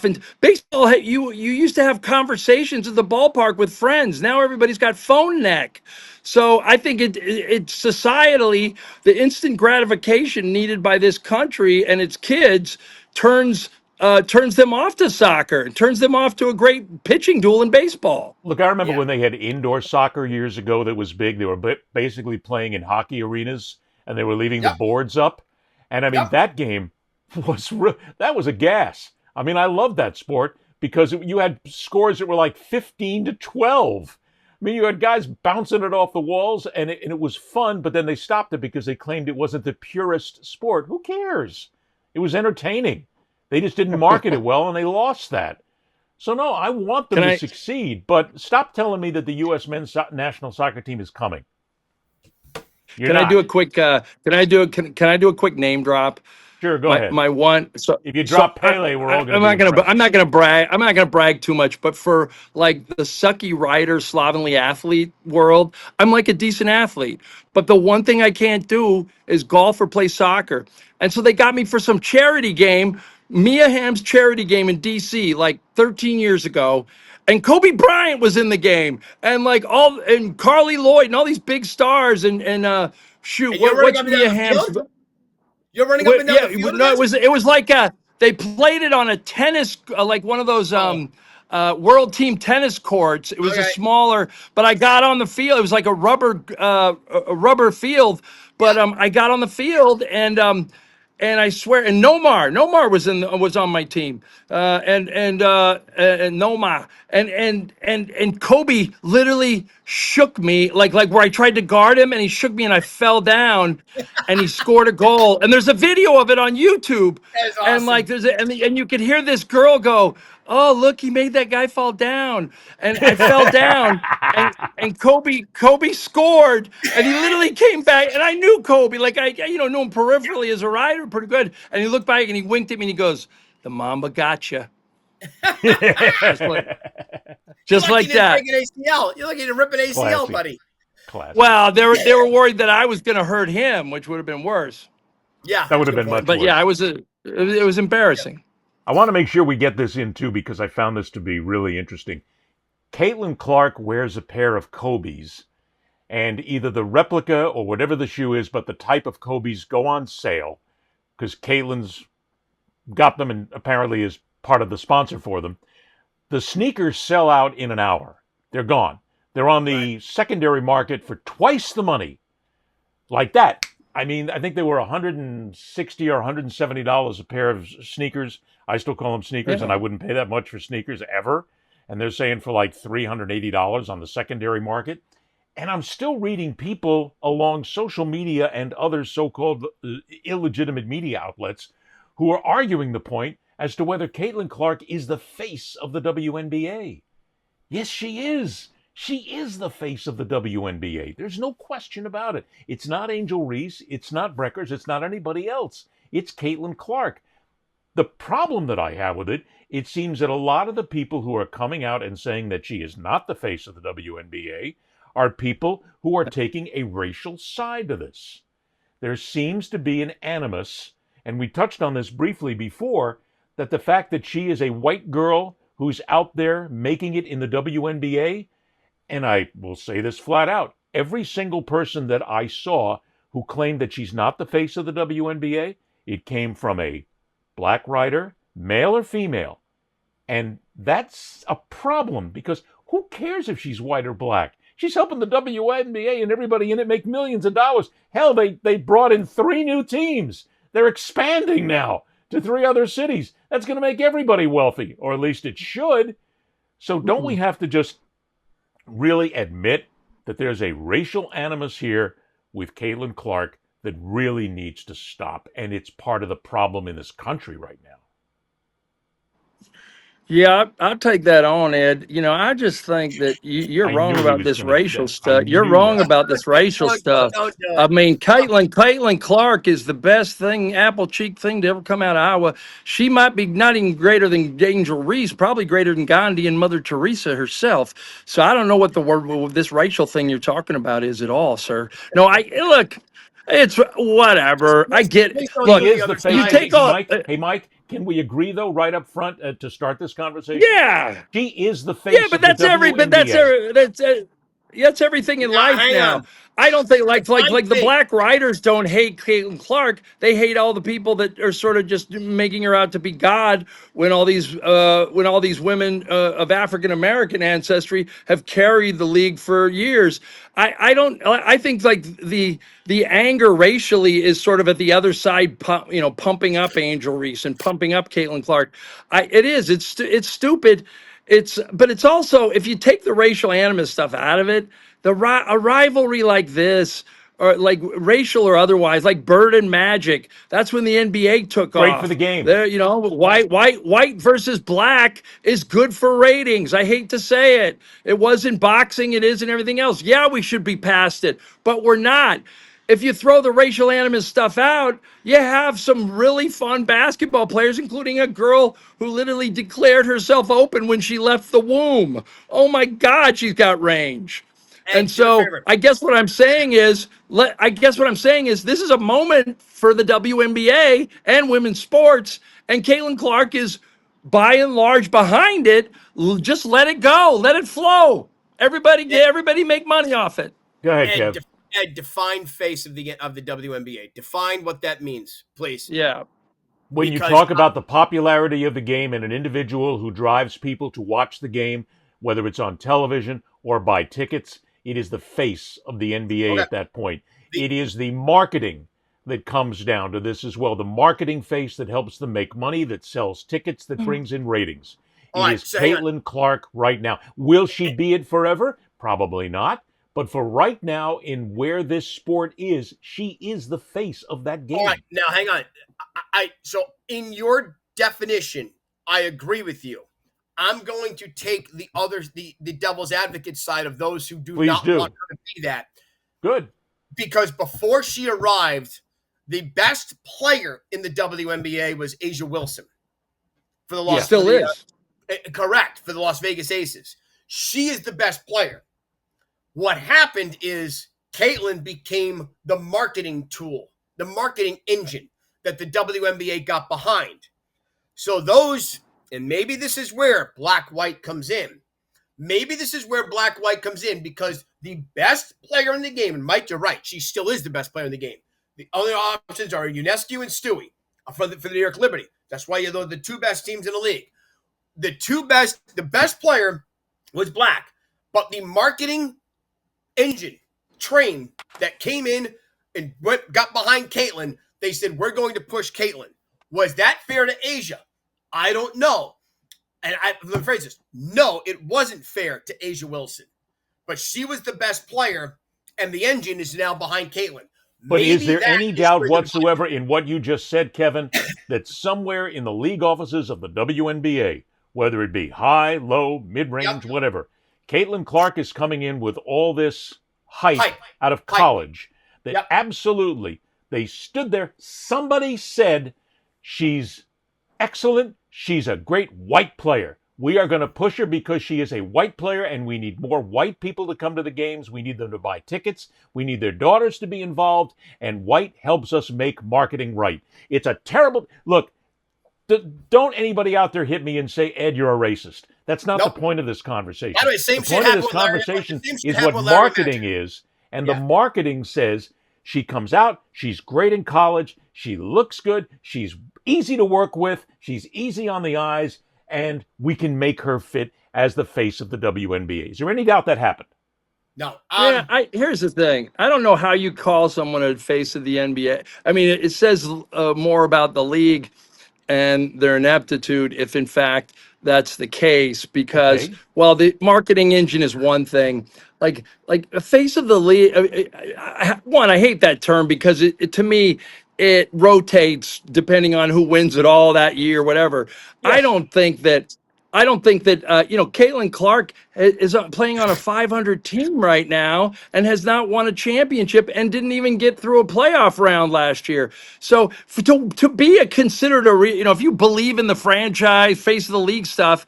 you used to have conversations at the ballpark with friends. Now everybody's got phone neck. So I think it's societally the instant gratification needed by this country and its kids turns them off to soccer, turns them off to a great pitching duel in baseball. Look, I remember when they had indoor soccer years ago that was big. They were basically playing in hockey arenas, and they were leaving the boards up. And I mean, that game that was a gas. I mean, I love that sport because you had scores that were like 15-12. I mean, you had guys bouncing it off the walls, and it was fun, but then they stopped it because they claimed it wasn't the purest sport. Who cares? It was entertaining. They just didn't market it well, and they lost that. So, no, I want them to succeed, but stop telling me that the U.S. men's national soccer team is coming. Can I do a quick? Can I do a quick name drop? Sure, go ahead. My one. So if you drop Pele, we're all going to. I'm not going to brag. I'm not going to brag too much. But for like the sucky rider, slovenly athlete world, I'm like a decent athlete. But the one thing I can't do is golf or play soccer. And so they got me for some charity game, Mia Hamm's charity game in D.C. like 13 years ago. And Kobe Bryant was in the game, and and Carly Lloyd and all these big stars, and what's Mia Hamm's? You're running up and down the field? No, it was like they played it on a tennis, like one of those world team tennis courts. It was a smaller, but I got on the field. It was like a rubber field, but I got on the field and I swear, and Nomar was on my team, and Nomar, and Kobe literally shook me like where I tried to guard him, and he shook me, and I fell down, and he scored a goal, and there's a video of it on YouTube, awesome. and and you could hear this girl go, "Oh, look, he made that guy fall down," and I fell down, and Kobe scored, and he literally came back, and I knew Kobe, like I knew him peripherally as a rider, pretty good, and he looked back and he winked at me and he goes, "The Mamba gotcha." just like that. You're lucky to rip an ACL, Classy. buddy. Classic. Well, they were worried that I was going to hurt him, which would have been worse. Yeah, that would have been much But worse. yeah, it was embarrassing. I want to make sure we get this in too because I found this to be really interesting. Caitlin Clark wears a pair of Kobe's, and either the replica or whatever the shoe is, but the type of Kobe's go on sale because Caitlin's got them and apparently is part of the sponsor for them. The sneakers sell out in an hour. They're gone. They're on the secondary market for twice the money. Like that. I mean, I think they were $160 or $170 a pair of sneakers. I still call them sneakers, and I wouldn't pay that much for sneakers ever. And they're saying for like $380 on the secondary market. And I'm still reading people along social media and other so-called illegitimate media outlets who are arguing the point as to whether Caitlin Clark is the face of the WNBA. Yes, she is. She is the face of the WNBA. There's no question about it. It's not Angel Reese. It's not Breckers. It's not anybody else. It's Caitlin Clark. The problem that I have with it, it seems that a lot of the people who are coming out and saying that she is not the face of the WNBA are people who are taking a racial side to this. There seems to be an animus, and we touched on this briefly before, that the fact that she is a white girl who's out there making it in the WNBA, and I will say this flat out, every single person that I saw who claimed that she's not the face of the WNBA, it came from a black writer, male or female. And that's a problem, because who cares if she's white or black? She's helping the WNBA and everybody in it make millions of dollars. Hell, they brought in 3 new teams. They're expanding now to 3 other cities. That's going to make everybody wealthy, or at least it should. So don't we have to just really admit that there's a racial animus here with Caitlin Clark that really needs to stop, and it's part of the problem in this country right now? Yeah, I'll take that on, Ed. I just think that you're I wrong knew he about was this gonna- racial I stuff. You're knew wrong that. about this racial stuff. Don't do it. I mean, Caitlin Clark is the best thing, apple cheek thing to ever come out of Iowa. She might be not even greater than Angel Reese, probably greater than Gandhi and Mother Teresa herself. So I don't know what the word this racial thing you're talking about is at all, sir. No, look. It's whatever. I get it. Look, He is the face. you take all. Hey, Mike, can we agree, though, right up front to start this conversation? Yeah. She is the face Yeah, but of the that's WNBA. that's everything in life hang now. on. I don't think like the thing. black writers don't hate Caitlin Clark. They hate all the people that are sort of just making her out to be God when all these women of African American ancestry have carried the league for years. I think like the anger racially is sort of at the other side, pumping up Angel Reese and pumping up Caitlin Clark. It's stupid. But it's also, if you take the racial animus stuff out of it, a rivalry like this, or like racial or otherwise, like Bird and Magic, that's when the NBA took off. Great for the game. There, white versus black is good for ratings. I hate to say it. It was in boxing, it is in everything else. Yeah, we should be past it, but we're not. If you throw the racial animus stuff out, you have some really fun basketball players, including a girl who literally declared herself open when she left the womb. Oh my God, she's got range. And so I guess what I'm saying is this is a moment for the WNBA and women's sports, and Caitlin Clark is by and large behind it. Just let it go, let it flow. Everybody make money off it. Go ahead, Kev. Ed, define face of the WNBA. Define what that means, please. Yeah. When you talk about the popularity of the game and an individual who drives people to watch the game, whether it's on television or buy tickets, it is the face of the NBA at that point. It is the marketing that comes down to this as well. The marketing face that helps them make money, that sells tickets, that brings in ratings. It is Caitlin Clark right now. Will she be it forever? Probably not. But for right now, in where this sport is, she is the face of that game. All right, now hang on. So in your definition, I agree with you. I'm going to take the devil's advocate side of those who do not want her to be that. Good. Because before she arrived, the best player in the WNBA was A'ja Wilson for the Las still is. Correct, for the Las Vegas Aces. She is the best player. What happened is Caitlin became the marketing tool, the marketing engine that the WNBA got behind. So those, and maybe this is where black-white comes in. Maybe this is where black-white comes in, because the best player in the game, and Mike, you're right, she still is the best player in the game. The other options are Ionescu and Stewie for the New York Liberty. That's why you're the 2 best teams in the league. The best player was black, but the marketing engine train that came in and got behind Caitlin, they said, we're going to push Caitlin. Was that fair to A'ja? I don't know. And let me phrase this. No, it wasn't fair to A'ja Wilson. But she was the best player, and the engine is now behind Caitlin. But is Maybe there that any is doubt where the- whatsoever in what you just said, Kevin, that somewhere in the league offices of the WNBA, whether it be high, low, mid-range, whatever, Caitlin Clark is coming in with all this hype out of college that absolutely they stood there. Somebody said she's excellent. She's a great white player. We are going to push her because she is a white player, and we need more white people to come to the games. We need them to buy tickets. We need their daughters to be involved, and white helps us make marketing right. It's a terrible look. Don't anybody out there hit me and say, Ed, you're a racist. That's not the point of this conversation. By the way, same the shit point of happened this with Larry- conversation same shit is happened what with Larry marketing Magic. is, and the marketing says she comes out, she's great in college, she looks good, she's easy to work with, she's easy on the eyes, and we can make her fit as the face of the WNBA. Is there any doubt that happened? No. Here's the thing. I don't know how you call someone a face of the NBA. I mean, it says more about the league and their ineptitude if, in fact, that's the case. Because while the marketing engine is one thing, like a face of the league. I hate that term because it to me it rotates depending on who wins it all that year, whatever. Yes. I don't think that Caitlin Clark is playing on a 500 team right now and has not won a championship and didn't even get through a playoff round last year. So to be considered if you believe in the franchise, face of the league stuff,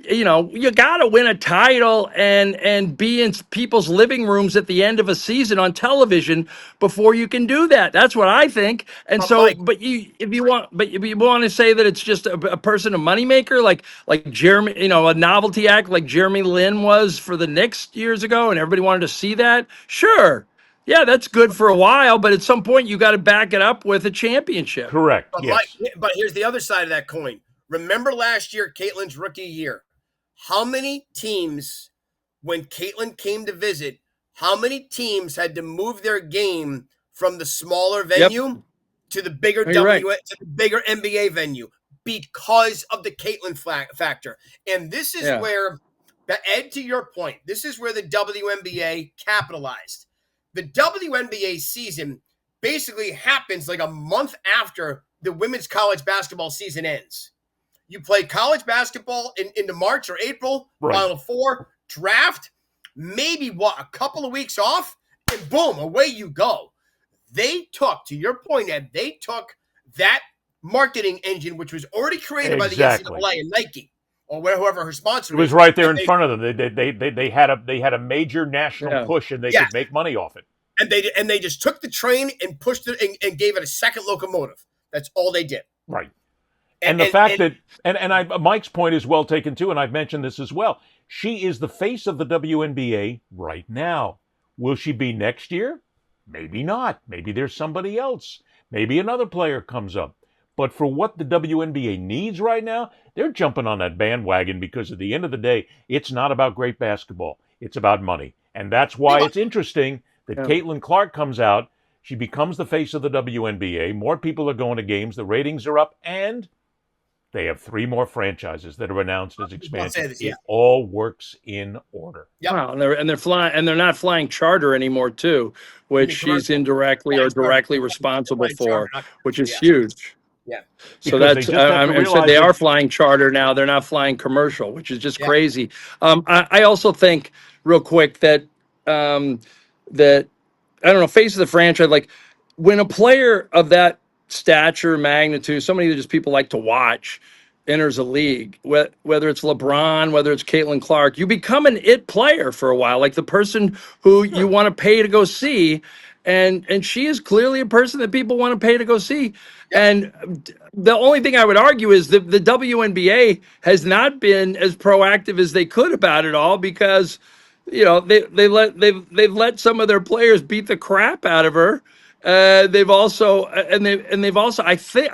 you got to win a title and be in people's living rooms at the end of a season on television before you can do that. That's what I think. And if you want to say that it's just a person, a moneymaker, like Jeremy, a novelty act like Jeremy Lin was for the Knicks years ago, and everybody wanted to see that. Sure. Yeah, that's good for a while, but at some point you got to back it up with a championship. Correct. But here's the other side of that coin. Remember last year, Caitlin's rookie year. How many teams, when Caitlin came to visit, how many teams had to move their game from the smaller venue to the bigger to the bigger NBA venue because of the Caitlin factor? And this is where, Ed, to your point, this is where the WNBA capitalized. The WNBA season basically happens like a month after the women's college basketball season ends. You play college basketball into March or April, Final Four, draft, maybe a couple of weeks off, and boom, away you go. They took, to your point, Ed, they took that marketing engine, which was already created by the NCAA and Nike, or whoever her sponsor was right there in front of them. They had a major national push, and they could make money off it. And they just took the train and pushed it and gave it a second locomotive. That's all they did. Right. And the fact that Mike's point is well taken too, and I've mentioned this as well. She is the face of the WNBA right now. Will she be next year? Maybe not. Maybe there's somebody else. Maybe another player comes up. But for what the WNBA needs right now, they're jumping on that bandwagon because at the end of the day, it's not about great basketball. It's about money. And that's why it's interesting that Caitlin Clark comes out. She becomes the face of the WNBA. More people are going to games. The ratings are up. And they have 3 more franchises that are announced as expansions. It all works in order. Wow, and they're flying, and they're not flying charter anymore too, which she's indirectly or directly responsible for, which is huge. Yeah. So that's I'm sure they are flying charter now. They're not flying commercial, which is just crazy. I also think real quick that that I don't know, face of the franchise, like when a player of that stature, magnitude, somebody that just people like to watch, enters a league, whether it's LeBron, whether it's Caitlin Clark, you become an it player for a while, like the person who you want to pay to go see. And she is clearly a person that people want to pay to go see. And the only thing I would argue is that the WNBA has not been as proactive as they could about it all because, they've let some of their players beat the crap out of her. They've also I think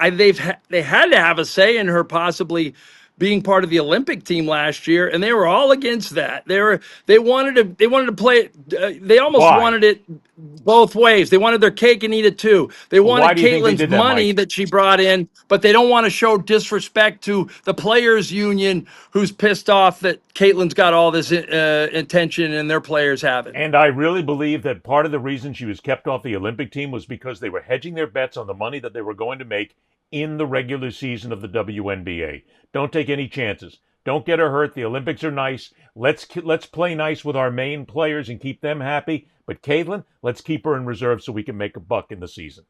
they had to have a say in her possibly being part of the Olympic team last year, and they were all against that. They wanted to play it. They almost Why? wanted it both ways. They wanted their cake and eat it too. They Why wanted do you think they Caitlin's did that, money Mike? that she brought in, but they don't want to show disrespect to the players' union, who's pissed off that Caitlin's got all this attention and their players haven't. And I really believe that part of the reason she was kept off the Olympic team was because they were hedging their bets on the money that they were going to make in the regular season of the WNBA. Don't take any chances. Don't get her hurt. The Olympics are nice. Let's play nice with our main players and keep them happy. But Caitlin, let's keep her in reserve so we can make a buck in the season.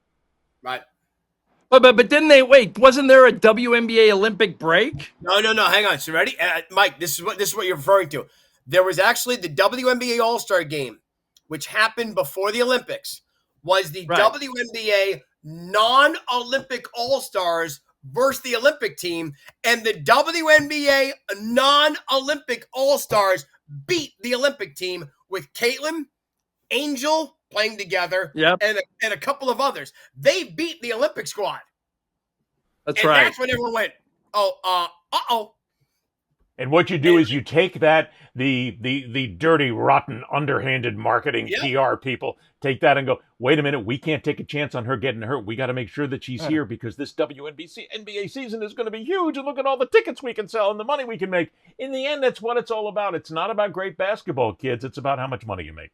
Right. But didn't they wait? Wasn't there a WNBA Olympic break? No. Hang on. So ready, Mike? This is what you're referring to. There was actually the WNBA All-Star Game, which happened before the Olympics. Was the Right. WNBA non-Olympic All-Stars versus the Olympic team, and the WNBA non-Olympic All-Stars beat the Olympic team with Caitlin, Angel playing together, Yep. and a couple of others. They beat the Olympic squad. That's And right. that's when everyone went, uh-oh. And what you do is you take that, the dirty, rotten, underhanded marketing PR people, take that and go, wait a minute, we can't take a chance on her getting hurt. We got to make sure that she's here because this WNBA season is going to be huge. And look at all the tickets we can sell and the money we can make. In the end, that's what it's all about. It's not about great basketball, kids. It's about how much money you make.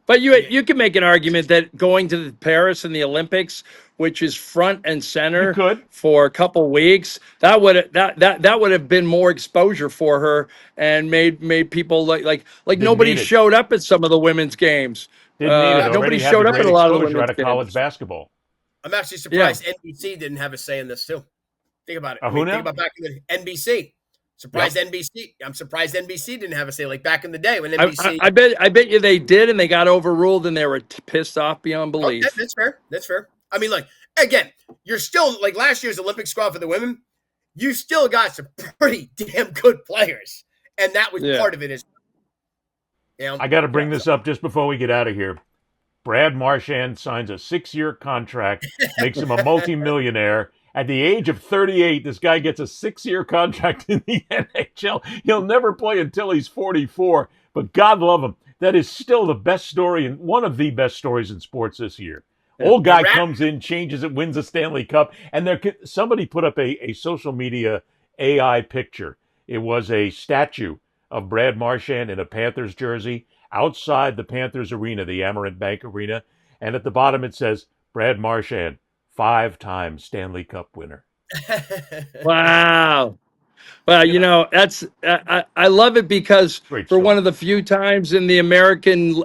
But you can make an argument that going to the Paris and the Olympics, which is front and center for a couple weeks, that would have been more exposure for her and made people like nobody showed up at some of the women's games. Didn't need it. Nobody Already had showed the up great at a lot of the exposure women's out of college games. basketball. I'm actually surprised NBC didn't have a say in this too. Think about it. Who now? Think about back in the NBC. Surprised NBC. I'm surprised NBC didn't have a say like back in the day when NBC. I bet you they did, and they got overruled, and they were pissed off beyond belief. That's fair. That's fair. I mean, like again, you're still like last year's Olympic squad for the women. You still got some pretty damn good players, and that was part of it. Is I got to bring this up just before we get out of here. Brad Marchand signs a 6-year contract, makes him a multimillionaire. At the age of 38, this guy gets a 6-year contract in the NHL. He'll never play until he's 44, but God love him. That is still the best story and one of the best stories in sports this year. Old guy comes in, changes it, wins a Stanley Cup, and somebody put up a social media AI picture. It was a statue of Brad Marchand in a Panthers jersey outside the Panthers arena, the Amerant Bank Arena, and at the bottom it says, Brad Marchand, 5-time Stanley Cup winner. Wow. Well, that's I love it because for one of the few times in the American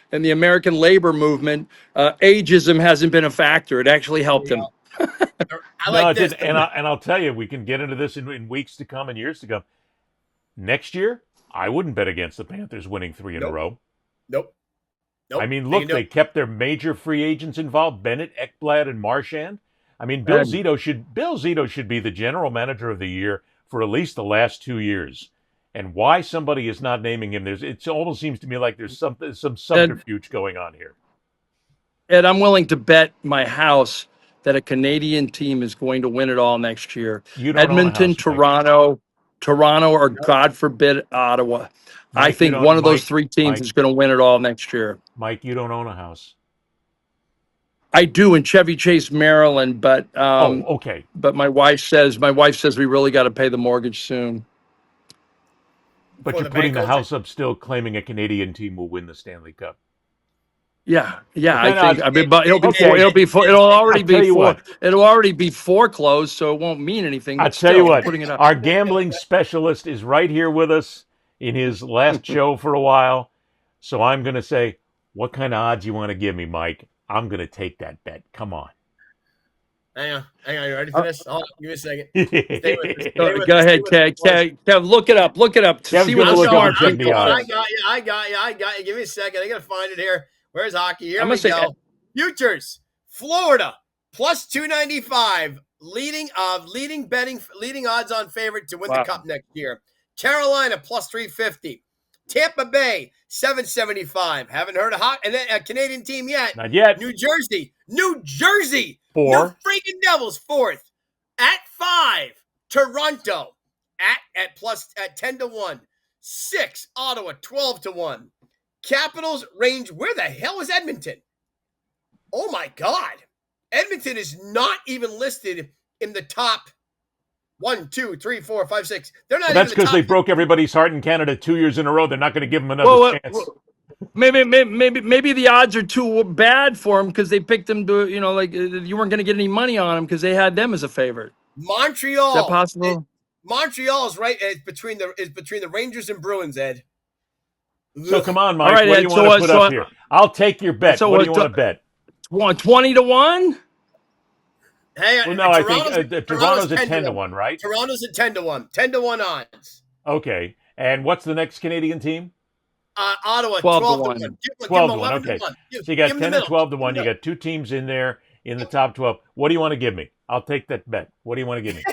labor movement, ageism hasn't been a factor. It actually helped him. I like this. And I'll tell you, we can get into this in weeks to come and years to come. Next year, I wouldn't bet against the Panthers winning 3 in a row. Nope. I mean, look, they kept their major free agents involved, Bennett, Ekblad, and Marchand. I mean, Bill Zito should be the general manager of the year for at least the last 2 years. And why somebody is not naming him, it almost seems to me like there's some subterfuge going on here. And I'm willing to bet my house that a Canadian team is going to win it all next year. Edmonton, Toronto, or God forbid, Ottawa. Mike, I think one of those three teams is going to win it all next year. Mike, you don't own a house. I do in Chevy Chase, Maryland, but okay. But my wife says we really got to pay the mortgage soon. But you're putting the house up still, claiming a Canadian team will win the Stanley Cup. Yeah, I think. I mean, but it'll already be foreclosed, so it won't mean anything. I'll tell you what, our gambling specialist is right here with us in his last show for a while. So I'm going to say, what kind of odds you want to give me, Mike? I'm going to take that bet. Come on. Hang on. You ready for this? Hold on, give me a second. Stay with Go ahead, Kev. Look it up. See what the smart people are. I got you. Give me a second. I got to find it here. Where's hockey? Here we go. Futures, Florida, plus 295, leading odds on favorite to win the cup next year. Carolina, plus 350. Tampa Bay, 775. Haven't heard of hockey. And then a Canadian team yet. Not yet. New Jersey. 4. New freaking Devils, 4th. At 5. Toronto at 10-1. 6, Ottawa 12-1. Capitals, Range. Where the hell is Edmonton? Oh my God. Edmonton is not even listed in the top 1, 2, 3, 4, 5, 6. They're not. That's because they broke everybody's heart in Canada 2 years in a row. They're not going to give them another chance. Maybe the odds are too bad for them because they picked them to, you weren't going to get any money on them because they had them as a favorite. Montreal. Is that possible? Montreal is right. It's between the Rangers and Bruins, Ed. So come on, Mike. All right, what Ed, do you want to put up here? I'll take your bet. So what do you want to bet? 20-1? Hey, well, no, I think Toronto's at 10-1, right? Toronto's at 10-1. 10-1 odds. Okay. And what's the next Canadian team? Ottawa, 12-1. 12-1, okay. So you got 10 and 12-1. You got two teams in there in the top 12. What do you want to give me? I'll take that bet. What do you want to give me?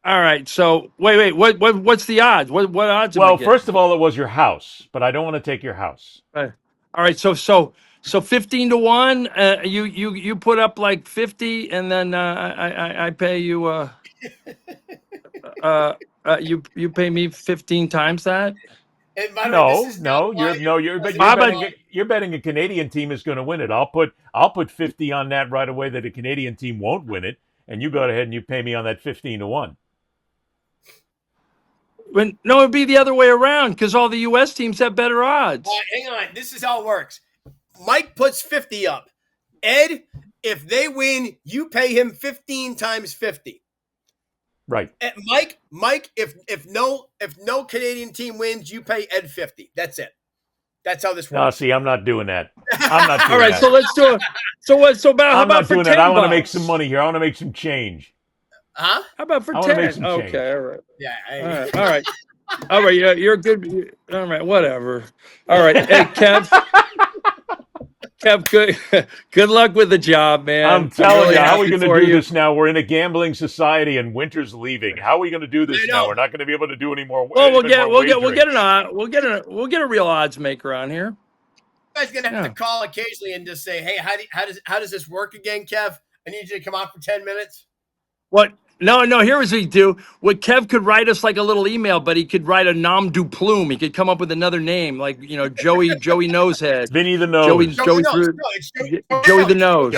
All right. So wait. What's the odds? What odds? Well, first of all, it was your house, but I don't want to take your house. All right. So 15-1. You put up like 50, and then I pay you. You pay me 15 times that. You're betting a Canadian team is going to win it. I'll put 50 on that right away that a Canadian team won't win it, and you go ahead and you pay me on that 15-1. No, it'd be the other way around because all the U.S. teams have better odds. Hang on. This is how it works. Mike puts 50 up. Ed, if they win, you pay him 15 times 50. Right. Mike, if no Canadian team wins, you pay Ed 50. That's it. That's how this works. No, see, I'm not doing that. I'm not doing all right, that. so let's do it. So what? So about how about for 10 that. I want to make some money here. I want to make some change. Huh? How about for 10? Okay, all right. Yeah. All right. All right. Yeah, you're good. All right. Whatever. All right. Hey, Kev. Kev, good luck with the job, man. I'm telling you, how are we going to do this now? We're in a gambling society, and winter's leaving. How are we going to do this now? We're not going to be able to do any more. Well, we'll get a real odds maker on here. You guys gonna have to call occasionally and just say, "Hey, how does this work again, Kev? I need you to come on for 10 minutes." What? No. Here's what he'd do. What Kev could write us like a little email, but he could write a nom du plume. He could come up with another name, like Joey Nosehead, Vinny the Nose, Joey the Nose,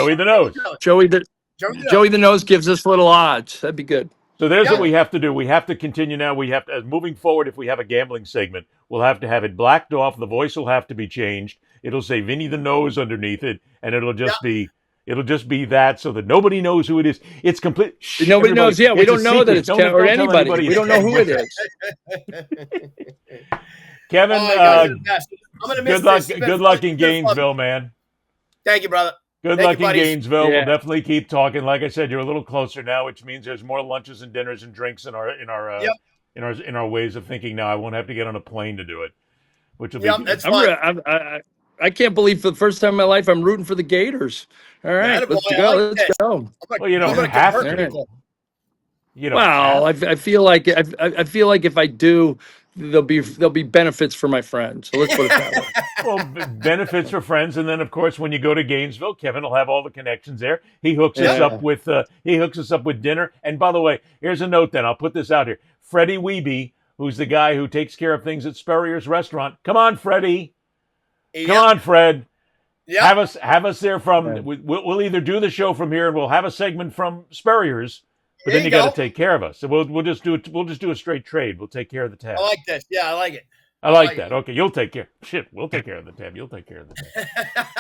Joey the Nose gives us little odds. That'd be good. So there's what we have to do. We have to continue now. We have to, moving forward, if we have a gambling segment, we'll have to have it blacked off. The voice will have to be changed. It'll say Vinny the Nose underneath it, and it'll just be. It'll just be that so that nobody knows who it is. It's complete. Nobody knows. Yeah, we don't know that it's Kevin or anybody. We don't know who it is. Kevin, good luck in Gainesville, man. Thank you, brother. Good luck in Gainesville. We'll definitely keep talking. Like I said, you're a little closer now, which means there's more lunches and dinners and drinks in our ways of thinking now. I won't have to get on a plane to do it, which will be. That's fine. I can't believe for the first time in my life I'm rooting for the Gators. All right, let's go. Let's go. Well, you don't have to. Well, I feel like if I do, there'll be benefits for my friends. So let's put it that way. Well, benefits for friends, and then of course when you go to Gainesville, Kevin will have all the connections there. He hooks us up with dinner. And by the way, here's a note. Then I'll put this out here. Freddie Wiebe, who's the guy who takes care of things at Spurrier's Restaurant. Come on, Freddie. Come on, Fred. Yep. Have us there from. We'll either do the show from here, and we'll have a segment from Spurrier's. But then you got to take care of us. So we'll just do it. We'll just do a straight trade. We'll take care of the tab. I like this. Yeah, I like it. I like that. Okay, you'll take care. Shit, we'll take care of the tab. You'll take care of the tab.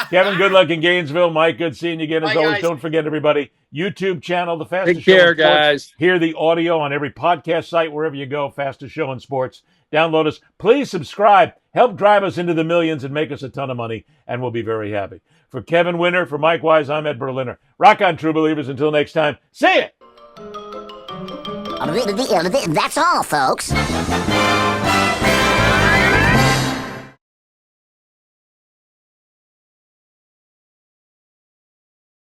Kevin, good luck in Gainesville. Mike, good seeing you again. As always, don't forget, everybody, YouTube channel, The Fastest Show in Sports. Guys. Hear the audio on every podcast site, wherever you go, Fastest Show in Sports. Download us. Please subscribe. Help drive us into the millions and make us a ton of money, and we'll be very happy. For Kevin Winter, for Mike Wise, I'm Ed Berliner. Rock on, true believers. Until next time, see ya! That's all, folks.